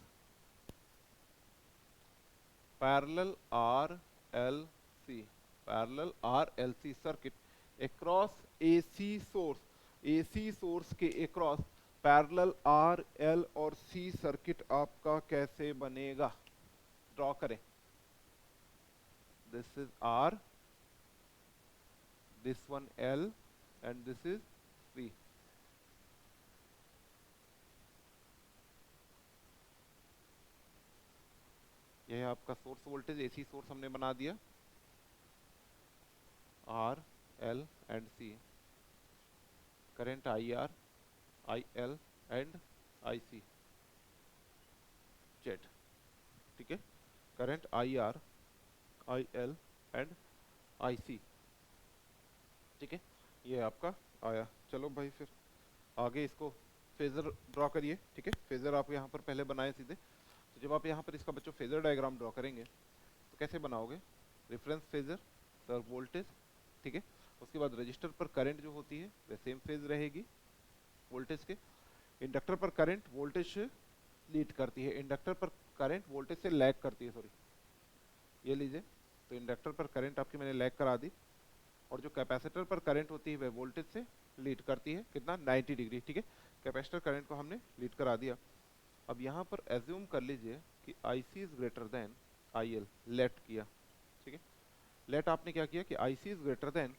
parallel RLC, parallel RLC circuit across AC source, AC source के अक्रॉस पैरेलल आरएल और सी सर्किट आपका कैसे बनेगा, ड्रॉ करें। This is R, this one L and this is C. यह आपका सोर्स वोल्टेज, एसी सोर्स हमने बना दिया, R L and C, current I R, I L and I C, Z. ठीक है, current I R, I L and I सी। ठीक है, ये आपका आया। चलो भाई फिर आगे इसको फेजर ड्रॉ करिए। ठीक है, फेजर आप यहाँ पर पहले बनाए सीधे, तो जब आप यहाँ पर इसका बच्चों फेजर डायग्राम ड्रॉ करेंगे तो कैसे बनाओगे, रेफरेंस फेजर सर वोल्टेज, ठीक है, उसके बाद रजिस्टर पर करंट जो होती है वह सेम फेज रहेगी वोल्टेज के, इंडक्टर पर करंट वोल्टेज से लीड करती है, इंडक्टर पर करंट वोल्टेज से लैग करती है, सॉरी ये लीजिए, तो इंडक्टर पर करंट आपकी मैंने लैग करा दी, और जो कैपेसिटर पर करंट होती है वह वोल्टेज से लीड करती है कितना, 90 डिग्री। ठीक है, कैपेसिटर करंट को हमने लीड करा दिया। अब यहाँ पर एज्यूम कर लीजिए कि IC is greater than IL, let किया। ठीक है, लेट आपने क्या किया कि IC is greater than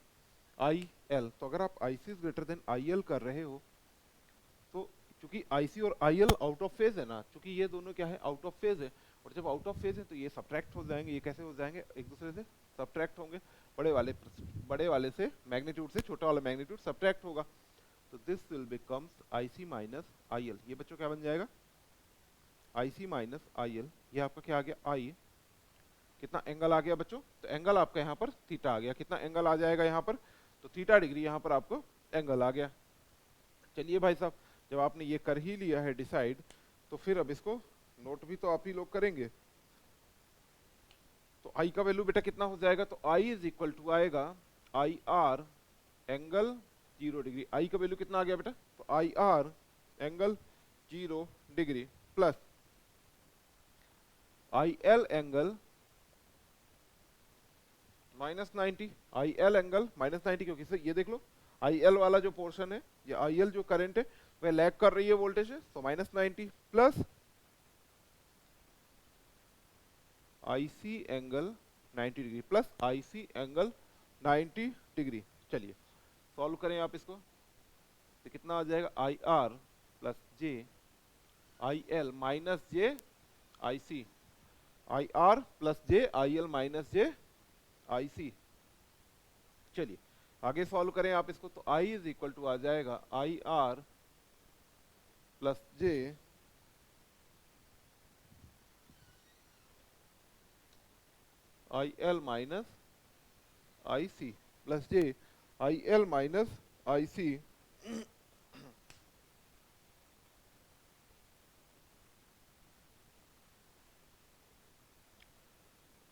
IL, तो अगर आप IC is greater than IL कर रहे हो तो चूंकि IC और IL आउट ऑफ फेज है ना, चूंकि ये दोनों क्या है, आउट ऑफ फेज है, और जब आउट ऑफ फेज है तो ये सब्ट्रैक्ट हो जाएंगे। ये कैसे हो जाएंगे, एक दूसरे से सब्ट्रैक्ट होंगे, बड़े वाले से मैग्नीट्यूड से छोटा वाला मैग्नीट्यूड सब्ट्रैक्ट होगा, तो this will becomes IC minus IL। ये बच्चों क्या बन जाएगा, IC माइनस IL। ये आपका क्या आ गया, I, कितना एंगल आ गया बच्चों, तो एंगल आपका यहाँ पर थीटा आ गया। कितना एंगल आ जाएगा यहाँ पर, तो थीटा डिग्री यहाँ पर आपको एंगल आ गया। चलिए भाई साहब, जब आपने ये कर ही लिया है डिसाइड, तो फिर अब इसको नोट भी तो आप ही लोग करेंगे। तो आई का वैल्यू बेटा कितना हो जाएगा, तो आई इज इक्वल टू आएगा आई आर एंगल 0 डिग्री। आई का वैल्यू कितना आ गया बेटा, तो आई R angle 0 degree plus I L angle -90। I L angle -90 क्योंकि सर ये देख लो, आई एल वाला जो पोर्शन है, ये आई एल जो करंट है वह लैग कर रही है वोल्टेज है, तो -90 plus I C angle 90 degree plus I C angle 90 degree. चलिए सॉल्व करें आप इसको, तो कितना आ जाएगा, I R plus J I L minus J I C, I R plus J I L minus J I C. चलिए आगे सॉल्व करें आप इसको, तो आई इज इक्वल टू आ जाएगा I R plus J I L minus I C plus J I L minus I सी।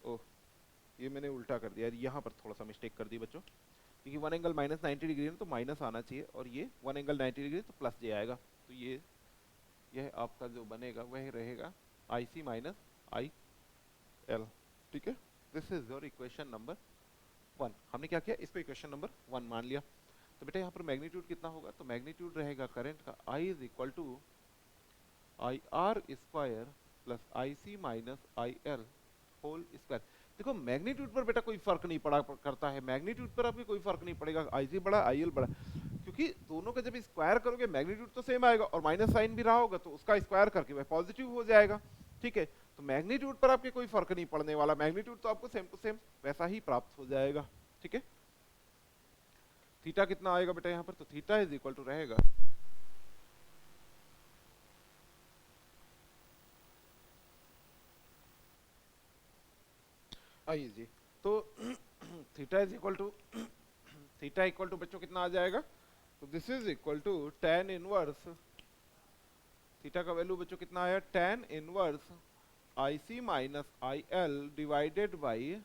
ओह, ये मैंने उल्टा कर दिया, यहाँ पर थोड़ा सा मिस्टेक कर दी बच्चों, क्योंकि वन एंगल -90 डिग्री है तो माइनस आना चाहिए, और ये वन एंगल 90 डिग्री तो प्लस जे आएगा। तो यह आपका जो बनेगा वह रहेगा आई सी माइनस आई एल। ठीक है, this is your equation number 1। हमने क्या किया, इसको इक्वेशन नंबर 1 मान लिया। तो बेटा यहाँ पर मैग्नीट्यूड कितना होगा, तो मैग्नीट्यूड रहेगा करंट का I is equal to I R square plus I C minus I L whole square. देखो मैग्नीट्यूड पर बेटा कोई फर्क नहीं पड़ा करता है, मैग्नीट्यूड पर आपके कोई फर्क नहीं पड़ेगा, आई सी बड़ा आई एल बड़ा, क्योंकि दोनों का जब स्क्वायर करोगे मैग्नीट्यूड तो सेम आएगा, और माइनस साइन भी रहा होगा तो उसका स्क्वायर करके वह पॉजिटिव हो जाएगा। ठीक है, तो मैग्नीट्यूड पर आपके कोई फर्क नहीं पड़ने वाला, मैग्नीट्यूड तो आपको सेम टू सेम वैसा ही प्राप्त हो जाएगा। ठीक है, थीटा कितना आएगा बेटा यहाँ पर, तो थीटा इज इक्वल टू रहेगा आइए जी, तो theta is equal to theta equal to बच्चों कितना आ जाएगा, तो this is equal to tan inverse, theta का वैल्यू बच्चों कितना आया, tan inverse I C minus I L divided by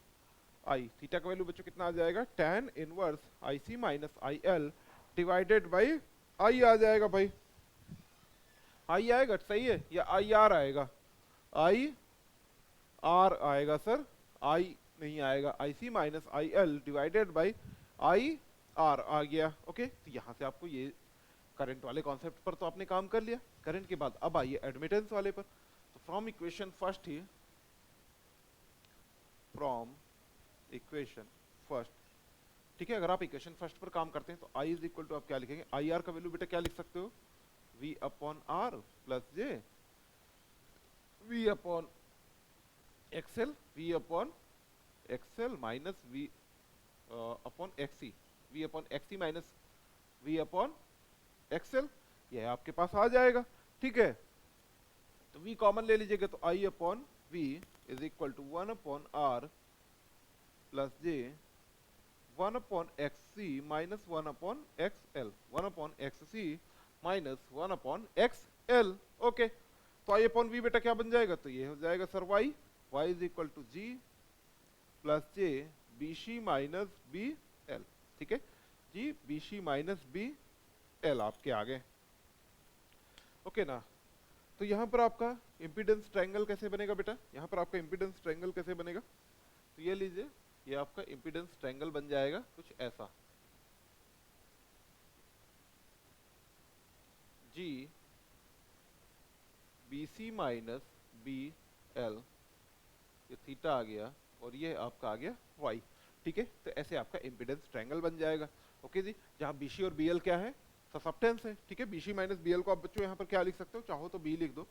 I. Theta का वैल्यू बच्चों कितना आ जाएगा, tan inverse I C minus I L divided by I आ जाएगा भाई, आई आएगा सही है, या आई आर आएगा, आई आर आएगा सर, आई नहीं आएगा, I C minus I L divided by I R आ गया। ओके, तो यहां से आपको ये करंट वाले कॉन्सेप्ट पर तो आपने काम कर लिया। करंट के बाद अब आइए एडमिटेंस वाले पर, तो from equation first he, from equation first, ठीक है, अगर आप इक्वेशन फर्स्ट पर काम करते हैं तो आई इज इक्वल टू आप क्या लिखेंगे, आई आर का वैल्यू बेटा क्या लिख सकते हो, V upon R plus J V upon XL, V upon XL minus V upon XC, V upon XC minus V upon XL, यह आपके पास आ जाएगा। ठीक है, तो v कॉमन ले लीजिएगा, तो i upon v is equal to 1 upon r plus J 1 upon xc minus 1 upon xl, 1 upon xc minus 1 upon xl। Okay, तो i अपॉन v बेटा क्या बन जाएगा, तो ये हो जाएगा sir y is equal to g plus J B C minus B L. ठीक है जी, B C minus B L आपके आगे। ओके ना, तो यहाँ पर आपका इम्पीडेंस ट्रायंगल कैसे बनेगा बेटा, यहाँ पर आपका इम्पीडेंस ट्रायंगल कैसे बनेगा, तो ये लीजिए, ये आपका इम्पीडेंस ट्रायंगल बन जाएगा कुछ ऐसा, G B C minus B L, ये थीटा आ गया, और ये आपका आ गया वाई। ठीक है, तो ऐसे आपका इम्पीडेंस ट्रायंगल बन जाएगा। ओके जी, जहाँ बीसी और बीएल क्या है, ससेप्टेंस है। ठीक है, बीसी माइनस बीएल को आप बच्चों यहाँ पर क्या लिख सकते हो, चाहो तो बी लिख दो,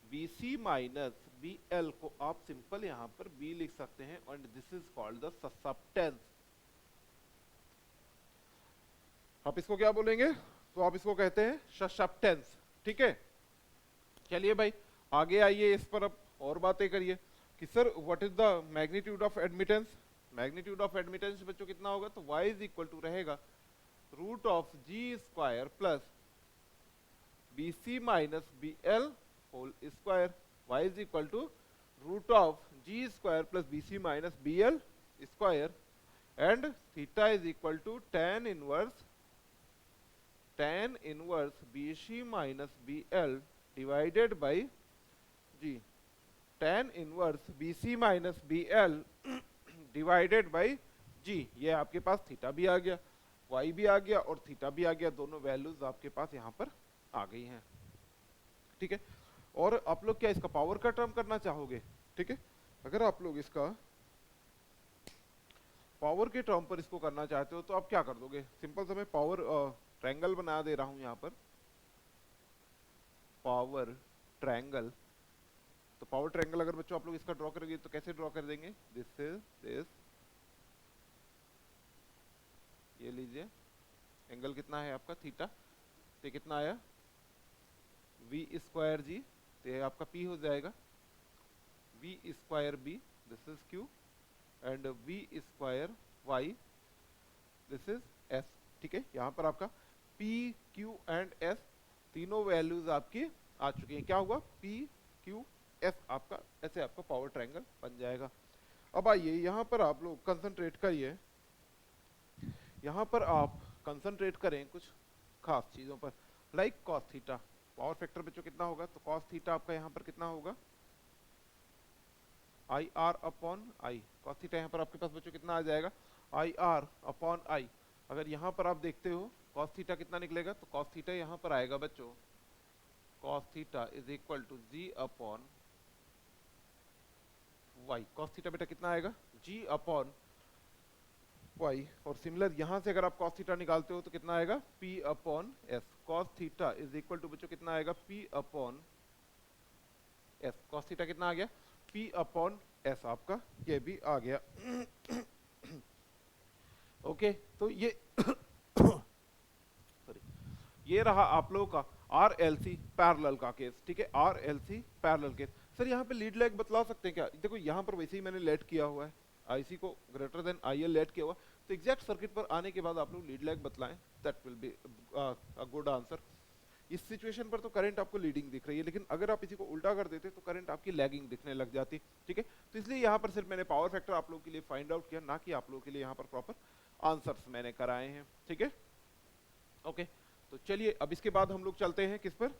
बीसी माइनस बीएल को आप सिंपल यहाँ पर बी लिख सकते हैं, और this is called the susceptance. आप इसको क्या बोलेंगे, तो आप इसको कहते हैं ससेप्टेंस। ठीक है, चलिए भाई आगे आइए, इस पर अब और बातें करिए कि sir what is the magnitude of admittance. Magnitude of admittance बच्चों कितना होगा, तो y इज इक्वल टू रहेगा root of G square plus B C minus B L whole square, Y is equal to root of G square plus B C minus B L square, and theta is equal to tan inverse B C minus B L divided by G, tan inverse B C minus B L divided by जी। ये आपके पास theta भी आ गया, y भी आ गया और theta भी आ गया, दोनों वैल्यूज आपके पास यहाँ पर आ गई हैं, ठीक है। और आप लोग क्या इसका पावर का टर्म करना चाहोगे, ठीक है। अगर आप लोग इसका पावर के टर्म पर इसको करना चाहते हो तो आप क्या कर दोगे, सिंपल सा मैं पावर ट्रायंगल बना दे रहा हूं यहाँ पर, पावर ट्रायंगल। तो पावर ट्रायंगल अगर बच्चों आप लोग इसका ड्रॉ करेंगे तो कैसे ड्रॉ कर देंगे, दिस इज दिस, ये लीजिए एंगल कितना है आपका थीटा, तो कितना आया वी स्क्वायर जी, तो ये आपका पी हो जाएगा, V square B this is Q, and V square Y this is S, ठीक है। यहाँ पर आपका पी क्यू एंड एस तीनों वैल्यूज आपकी आ चुकी हैं, क्या हुआ पी क्यू एस आपका, ऐसे आपका पावर ट्रायंगल बन जाएगा। अब आइए यहाँ पर आप लोग कंसंट्रेट करिए, यहाँ पर आप कंसंट्रेट करें कुछ खास चीजों पर, like cos theta, power factor बच्चों कितना होगा, तो कॉस थीटा आपका यहाँ पर कितना होगा I R upon I, cos theta यहाँ पर आपके पास बच्चों कितना आ जाएगा आई आर अपॉन आई। अगर यहाँ पर आप देखते हो कॉस थीटा कितना निकलेगा, तो कॉस थीटा यहाँ पर आएगा बच्चों, cos theta is equal to G upon Y, cos theta बेटा कितना आएगा जी अपॉन वाई। और सिमिलर यहाँ से अगर आप कॉस थीटा निकालते हो तो कितना आएगा P upon S, cos theta is equal to बच्चों कितना आएगा P upon S, cos theta कितना आ गया पी अपॉन एस आपका, ये भी आ गया ओके। तो ये सॉरी, ये रहा आप लोगों का आर एल सी पैरेलल का केस, ठीक है, R L C parallel case. Sir यहाँ पे लीड लैग बतला सकते हैं क्या, देखो यहाँ पर वैसे ही मैंने लेट किया हुआ है, आईसी को ग्रेटर देन आईएल लेट किया हुआ, तो एग्जैक्ट सर्किट पर आने के बाद आप लोग लीड लैग बतलाएं, that will be a good answer. इस सिचुएशन पर तो करंट आपको लीडिंग दिख रही है, लेकिन अगर आप इसी को उल्टा कर देते तो करंट आपकी लैगिंग दिखने लग जाती, ठीक है। तो इसलिए यहाँ पर सिर्फ मैंने पावर फैक्टर आप लोगों के लिए फाइंड आउट किया, ना कि आप लोगों के लिए यहाँ पर प्रॉपर आंसर्स मैंने कराए हैं, ठीक है ओके। तो चलिए अब इसके बाद हम लोग चलते हैं किस पर,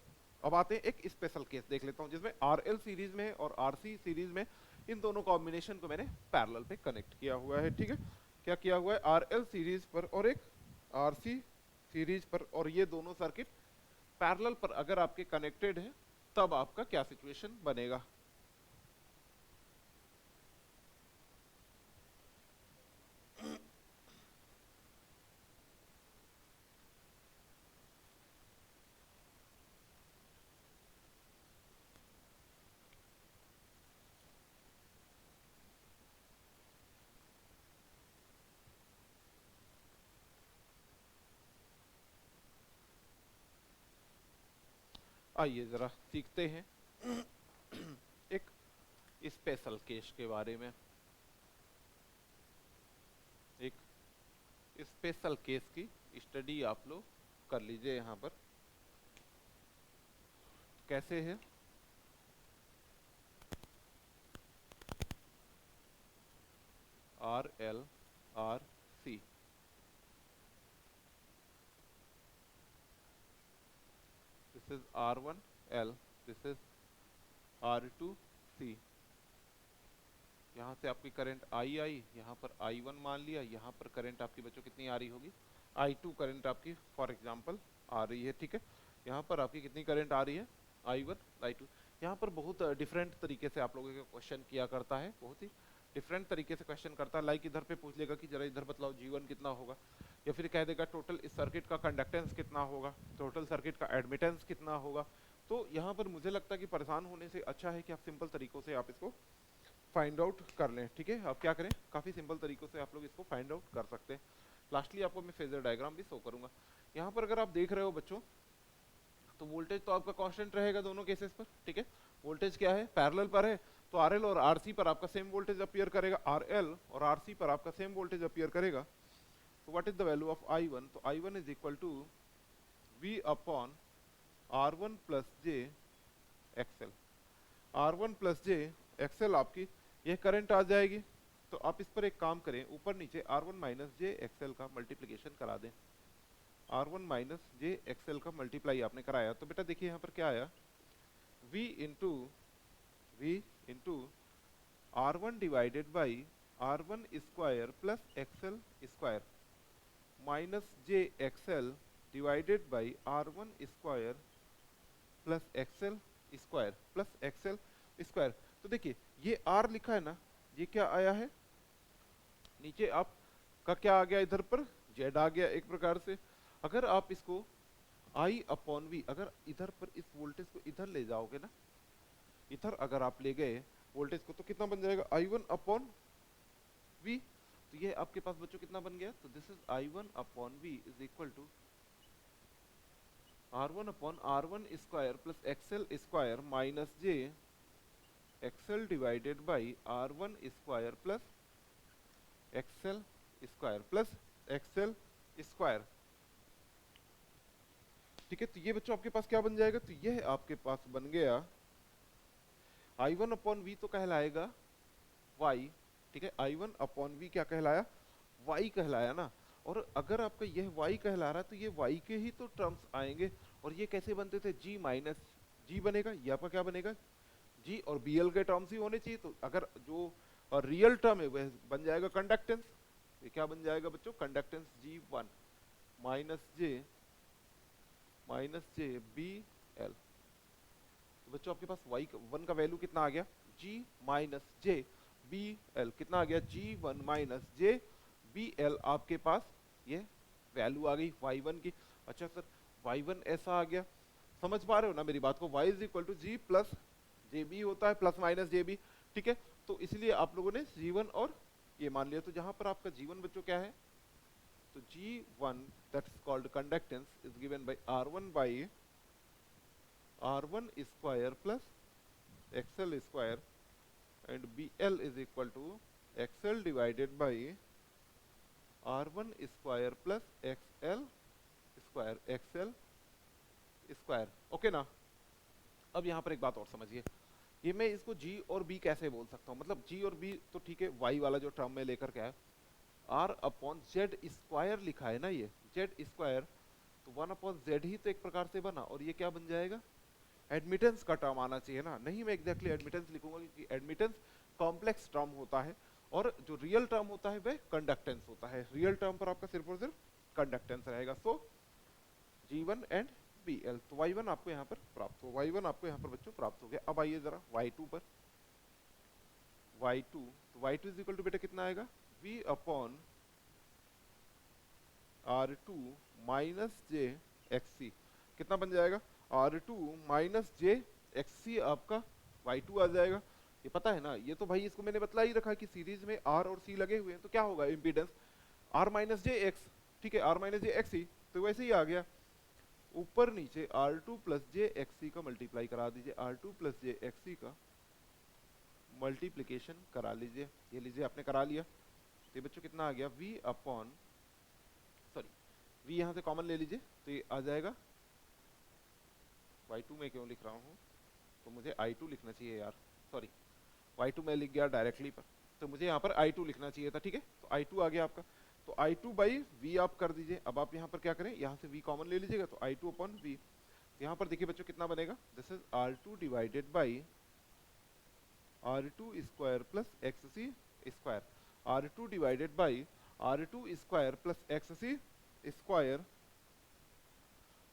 अब आते हैं एक स्पेशल केस देख लेता हूं जिसमें आरएल सीरीज में और आरसी सीरीज में इन दोनों कॉम्बिनेशन को मैंने पैरेलल पे कनेक्ट किया हुआ है, ठीक है। क्या किया हुआ है आरएल सीरीज पर और एक आरसी सीरीज पर, और ये दोनों सर्किट पैरेलल पर अगर आपके कनेक्टेड है तब आपका क्या सिचुएशन बनेगा। आइए जरा सीखते हैं एक स्पेशल केस के बारे में, एक स्पेशल केस की स्टडी आप लोग कर लीजिए। यहाँ पर कैसे है, R L R C, this is R1 L, this is R2 C। यहाँ से आपकी करंट आई आई, यहाँ पर I1 मान लिया, यहाँ पर करंट आपकी बच्चों कितनी आ रही होगी I2 करंट आपकी फॉर एग्जांपल आ रही है, ठीक है। यहाँ पर आपकी कितनी करंट आ रही है I1 I2। यहाँ पर बहुत डिफरेंट तरीके से आप लोगों के क्वेश्चन किया करता है, बहुत ही डिफरेंट तरीके से क्वेश्चन करता है। लाइक इधर पे पूछ लेगा कि जरा इधर बतलाओ G1 कितना होगा, या फिर कह देगा टोटल इस सर्किट का कंडक्टेंस कितना होगा, टोटल सर्किट का एडमिटेंस कितना होगा। तो यहाँ पर मुझे लगता है कि परेशान होने से अच्छा है कि आप सिंपल तरीकों से आप इसको फाइंड आउट कर लें, ठीक है। आप क्या करें, काफी सिंपल तरीकों से आप लोग इसको फाइंड आउट कर सकते हैं। लास्टली आपको मैं फेजर डायग्राम भी शो करूंगा। यहाँ पर अगर आप देख रहे हो बच्चों तो वोल्टेज तो आपका कांस्टेंट रहेगा दोनों केसेस पर, ठीक है। वोल्टेज क्या है पैरेलल पर है, तो आरएल और आरसी पर आपका सेम वोल्टेज अपीयर करेगा, आरएल और आरसी पर आपका सेम वोल्टेज अपीयर करेगा। तो what is the value of I1, तो I1 is equal to V upon R1 plus J XL, R1 plus J XL आपकी ये करंट आ जाएगी। तो आप इस पर एक काम करें, ऊपर नीचे R1 माइनस जे एक्सएल का मल्टीप्लिकेशन करा दें। R1 माइनस जे एक्सएल का मल्टीप्लाई आपने कराया तो बेटा देखिए यहाँ पर क्या आया, V into R1 divided by R1 square plus XL square minus J XL divided by R1 square plus XL square plus XL square. तो देखिए ये R लिखा है ना, ये क्या आया है, नीचे आप का क्या आ गया, इधर पर Z आ गया एक प्रकार से। अगर आप इसको I अपॉन V, अगर इधर पर इस वोल्टेज को इधर ले जाओगे ना, इधर अगर आप ले गए वोल्टेज को, तो कितना बन जाएगा, I1 अपॉन V। तो ये आपके पास बच्चों कितना बन गया, तो this is I1 upon V is equal to R1 upon R1 square plus XL square minus J XL divided by R1 square plus XL square plus XL square. ठीक है, तो ये बच्चों आपके पास क्या बन जाएगा, तो यह आपके पास बन गया I1 अपॉन V तो कहलाएगा Y। ठीक है, I1 अपॉन V क्या कहलाया, Y कहलाया ना। और अगर आपका यह Y कहला रहा है तो ये Y के ही तो टर्म्स आएंगे। और ये कैसे बनते थे, G माइनस G बनेगा, ये आपका क्या बनेगा, G और BL के टर्म्स ही होने चाहिए। तो अगर जो रियल टर्म है वह बन जाएगा कंडक्टेंस, ये क्या बन जाएगा बच्चों, कंडक्टेंस G1 माइनस जे BL। तो बच्चों आपके पास Y1 का वैल्यू कितना आ गया, G माइनस जे BL, कितना आ गया, G1 माइनस जे BL, आपके पास ये वैल्यू आ गई Y1 की। अच्छा सर Y1 ऐसा आ गया, समझ पा रहे हो ना मेरी बात को, Y is equal to G plus JB होता है, प्लस माइनस JB। ठीक है, तो इसलिए आप लोगों ने G1 और ये मान लिया। तो जहां पर आपका G1 बच्चों क्या है, तो G1 that's called conductance is given by R1 by R1 square plus XL square and BL is equal to XL divided by R1 square plus XL square XL square. Okay ना। अब यहाँ पर एक बात और समझिए, ये मैं इसको G और B कैसे बोल सकता हूँ, मतलब G और B तो ठीक है, Y वाला जो टर्म में लेकर के आया, R अपॉन Z स्क्वायर लिखा है ना, ये Z स्क्वायर, तो 1 अपॉन Z ही तो एक प्रकार से बना। और ये क्या बन जाएगा, एडमिटेंस का टर्म आना चाहिए ना, नहीं मैं एग्जैक्टली एडमिटेंस लिखूंगा क्योंकि एडमिटेंस कॉम्प्लेक्स टर्म होता है और जो रियल टर्म होता है वह कंडक्टेंस होता है। रियल टर्म पर आपका सिर्फ और सिर्फ कंडक्टेंस रहेगा। सो G1 एंड BL, तो Y1 आपको यहाँ पर प्राप्त हो, Y1 आपको यहाँ पर बच्चों प्राप्त हो गया। अब आइए जरा Y2 पर, Y2, तो Y2 इज इक्वल टू बेटा कितना आएगा, V अपॉन R2 माइनस जे XC, कितना बन जाएगा, R2 माइनस जे XC आपका Y2 आ जाएगा। ये पता है ना, ये तो भाई इसको मैंने बतला ही रखा कि सीरीज में R और C लगे हुए हैं तो क्या होगा, इम्पीडेंस R माइनस जे एक्स। ठीक है, R माइनस जे XC, तो वैसे ही आ गया। ऊपर नीचे R2 प्लस जे XC का मल्टीप्लाई करा दीजिए, R2 प्लस जे XC का मल्टीप्लीकेशन करा लीजिए, ये लीजिए आपने करा लिया। तो ये बच्चों कितना आ गया, V अपॉन, सॉरी V यहाँ से कॉमन ले लीजिए तो ये आ जाएगा, Y2 में क्यों लिख रहा हूँ, तो मुझे I2 लिखना चाहिए यार, सॉरी Y2 में लिख गया डायरेक्टली पर, तो मुझे यहाँ पर I2 लिखना चाहिए था। ठीक है, तो I2 आ गया आपका, तो I2 बाई V आप कर दीजिए। अब आप यहाँ पर क्या करें, यहाँ से V कॉमन ले लीजिएगा, तो I2 अपॉन V, यहाँ पर देखिए बच्चों कितना बनेगा, this is R2 divided by R2 square plus XC square, R2 divided by R2 square plus XC square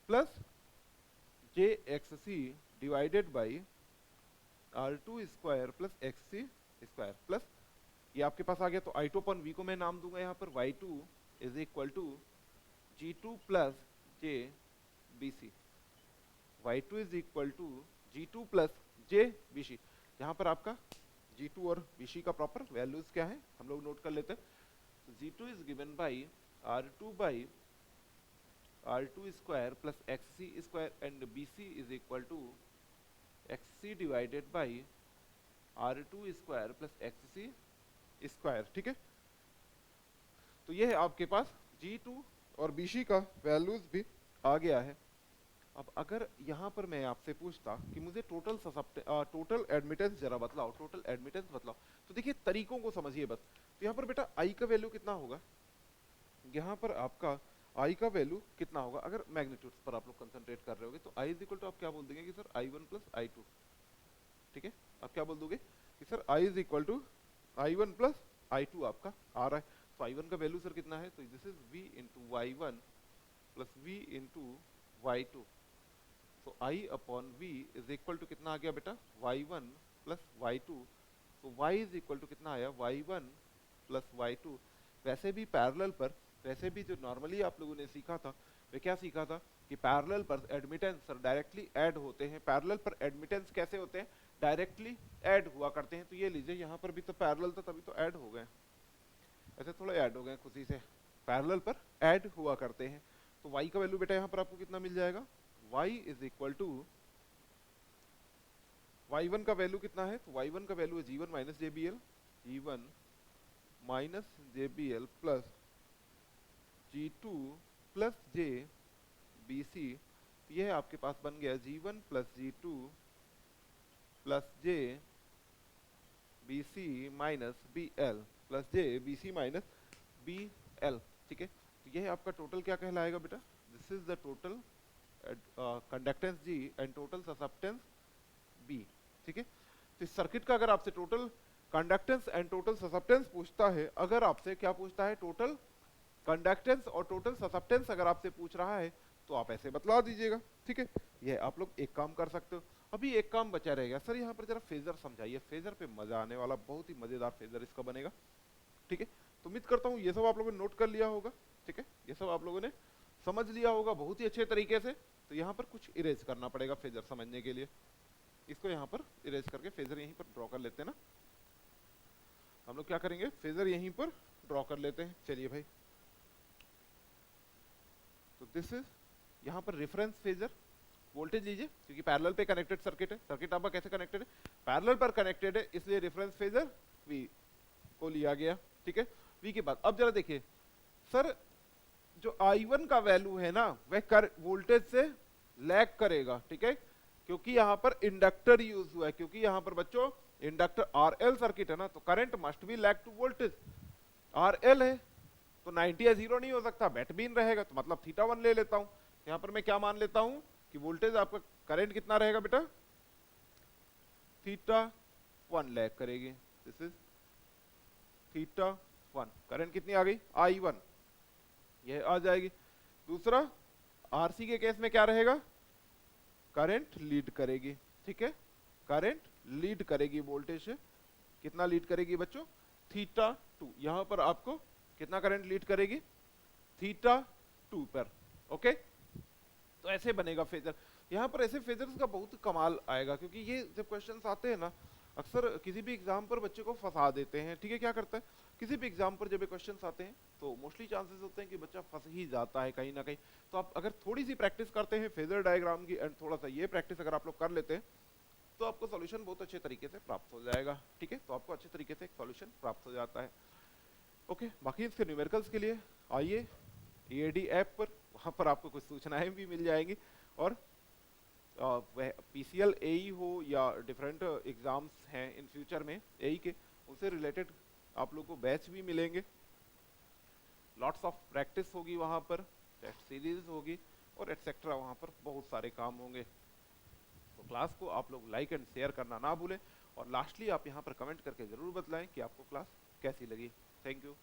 plus JXC divided by R2 square plus XC square plus, ये आपके पास आ गया। तो I2 अपॉन V को मैं नाम दूंगा यहाँ पर Y2 is equal to G2 plus JBC, Y2 is equal to G2 plus JBC। यहाँ पर आपका G2 और BC का प्रॉपर वैल्यूज क्या है हम लोग नोट कर लेते हैं। तो G2 is given by R2 square plus XC square and BC is equal to XC divided by R2 square plus XC square. ठीक है, तो ये है आपके पास G2 और BC का वैल्यूज भी आ गया है। अब अगर यहाँ पर मैं आपसे पूछता कि मुझे टोटल एडमिटेंस जरा बतलाओ, टोटल एडमिटेंस बतलाओ, तो देखिए तरीकों को समझिए बस। तो यहाँ पर बेटा आई का वैल्यू कितना होगा, यहाँ पर आपका आई का वैल्यू कितना होगा, अगर मैग्नीट्यूड्स पर आप लोग कंसंट्रेट कर रहे होगे तो आई इज इक्वल टू आप क्या बोल देंगे कि sir I one plus I two, ठीक है। आप क्या बोल दोगे कि sir I is equal to I one plus I two आपका आ रहा है। तो आई वन का वैल्यू सर कितना है, तो this is V into Y one plus V into Y two. तो I upon V is equal to कितना आ गया बेटा, Y one plus Y two. तो वाई इज इक्वल टू कितना आया, Y one plus Y two. वैसे भी पैरेलल पर, वैसे भी जो नॉर्मली आप लोगों ने सीखा था, वे क्या सीखा था कि पैरेलल पर एडमिटेंस सर डायरेक्टली ऐड होते हैं। पैरेलल पर एडमिटेंस कैसे होते हैं, डायरेक्टली ऐड हुआ करते हैं। तो ये लीजिए यहाँ पर भी तो पैरेलल था, तभी तो ऐड हो गए, ऐसे थोड़ा ऐड हो गए खुशी से, पैरेलल पर ऐड हुआ करते हैं। तो y का वैल्यू बेटा यहाँ पर आपको कितना मिल जाएगा, y is equal to y1 का वैल्यू कितना है, तो y1 का वैल्यू है g1 minus JBL, g1 minus JBL plus g2 plus J B C. यह आपके पास बन गया g1 plus G2 plus J B C minus B L plus J B C minus B L, ठीक है। तो यह आपका टोटल क्या कहलाएगा बेटा, this is the total conductance G and total susceptance B, ठीक है। तो इस सर्किट का अगर आपसे total conductance and total susceptance पूछता है, अगर आपसे क्या पूछता है, टोटल कंडक्टेंस और टोटल ससेप्टेंस अगर आपसे पूछ रहा है, तो आप ऐसे बतला दीजिएगा, ठीक है। ये आप लोग एक काम कर सकते हो। अभी एक काम बचा रहेगा सर, यहाँ पर जरा फेजर समझाइए, फेजर पे मजा आने वाला, बहुत ही मजेदार फेजर इसका बनेगा, ठीक है। तो उम्मीद करता हूँ ये सब आप लोगों ने नोट कर लिया होगा, ठीक है, ये सब आप लोगों ने समझ लिया होगा बहुत ही अच्छे तरीके से। तो यहाँ पर कुछ इरेज करना पड़ेगा फेजर समझने के लिए, इसको यहाँ पर इरेज करके फेजर यहीं पर ड्रॉ कर लेते हैं ना, हम लोग क्या करेंगे, फेजर यहीं पर ड्रॉ कर लेते हैं। चलिए भाई, तो दिस इज यहाँ पर रेफरेंस फेजर, वोल्टेज लीजिए क्योंकि पैरेलल पे कनेक्टेड सर्किट है, सर्किट आपका कैसे कनेक्टेड है, पैरेलल पर कनेक्टेड है, इसलिए रेफरेंस फेजर वी को लिया गया, ठीक है। वी के बाद अब जरा देखिए सर, जो I1 का वैल्यू है ना, वह कर वोल्टेज से लैग करेगा, ठीक है, क्योंकि यहाँ पर इंडक्टर यूज हुआ है, क्योंकि यहाँ पर बच्चों इंडक्टर RL सर्किट है ना, तो current must be lag to voltage. RL है तो 90 या 0 नहीं हो सकता, बेटबीन रहेगा, तो मतलब θ1 ले लेता हूं। यहाँ पर मैं क्या मान लेता हूं कि वोल्टेज आपका करंट कितना रहेगा बेटा, θ1 लैग करेगी, दिस इज θ1। करंट कितनी आ गई, I1, यह आ जाएगी। दूसरा RC के केस में क्या रहेगा, करंट लीड करेगी, ठीक है, करंट लीड करेगी वोल्टेज से, कितना लीड करेगी बच्चों, θ2। यहां पर आपको कितना करंट लीड करेगी, θ2 पर, ओके। तो ऐसे बनेगा फेजर। यहाँ पर ऐसे फेजर्स का बहुत कमाल आएगा, क्योंकि ये जब क्वेश्चंस आते हैं ना, अक्सर किसी भी एग्जाम पर बच्चे को फंसा देते हैं, ठीक है। क्या करता है, किसी भी एग्जाम पर जब ये क्वेश्चंस आते हैं तो मोस्टली चांसेस होते हैं कि बच्चा फंस ही जाता है कहीं ना कहीं। तो आप अगर थोड़ी सी प्रैक्टिस करते हैं फेजर डायग्राम की, एंड थोड़ा सा ये प्रैक्टिस अगर आप लोग कर लेते हैं, तो आपको सॉल्यूशन बहुत अच्छे तरीके से प्राप्त हो जाएगा, ठीक है। तो आपको अच्छे तरीके से एक सॉल्यूशन प्राप्त हो जाता है, ओके। बाकी इसके न्यूमेरिकल्स के लिए आइए EAD ऐप पर, वहाँ पर आपको कुछ सूचनाएं भी मिल जाएंगी, और वह PCL AE हो या डिफरेंट एग्जाम्स हैं इन फ्यूचर में AE के, उनसे रिलेटेड आप लोग को बैच भी मिलेंगे, लॉट्स ऑफ प्रैक्टिस होगी वहाँ पर, टेस्ट सीरीज होगी, और एटसेट्रा, वहाँ पर बहुत सारे काम होंगे। तो क्लास को आप लोग लाइक एंड शेयर करना ना भूलें, और लास्टली आप यहाँ पर कमेंट करके जरूर बतलाएं कि आपको क्लास कैसी लगी। Thank you.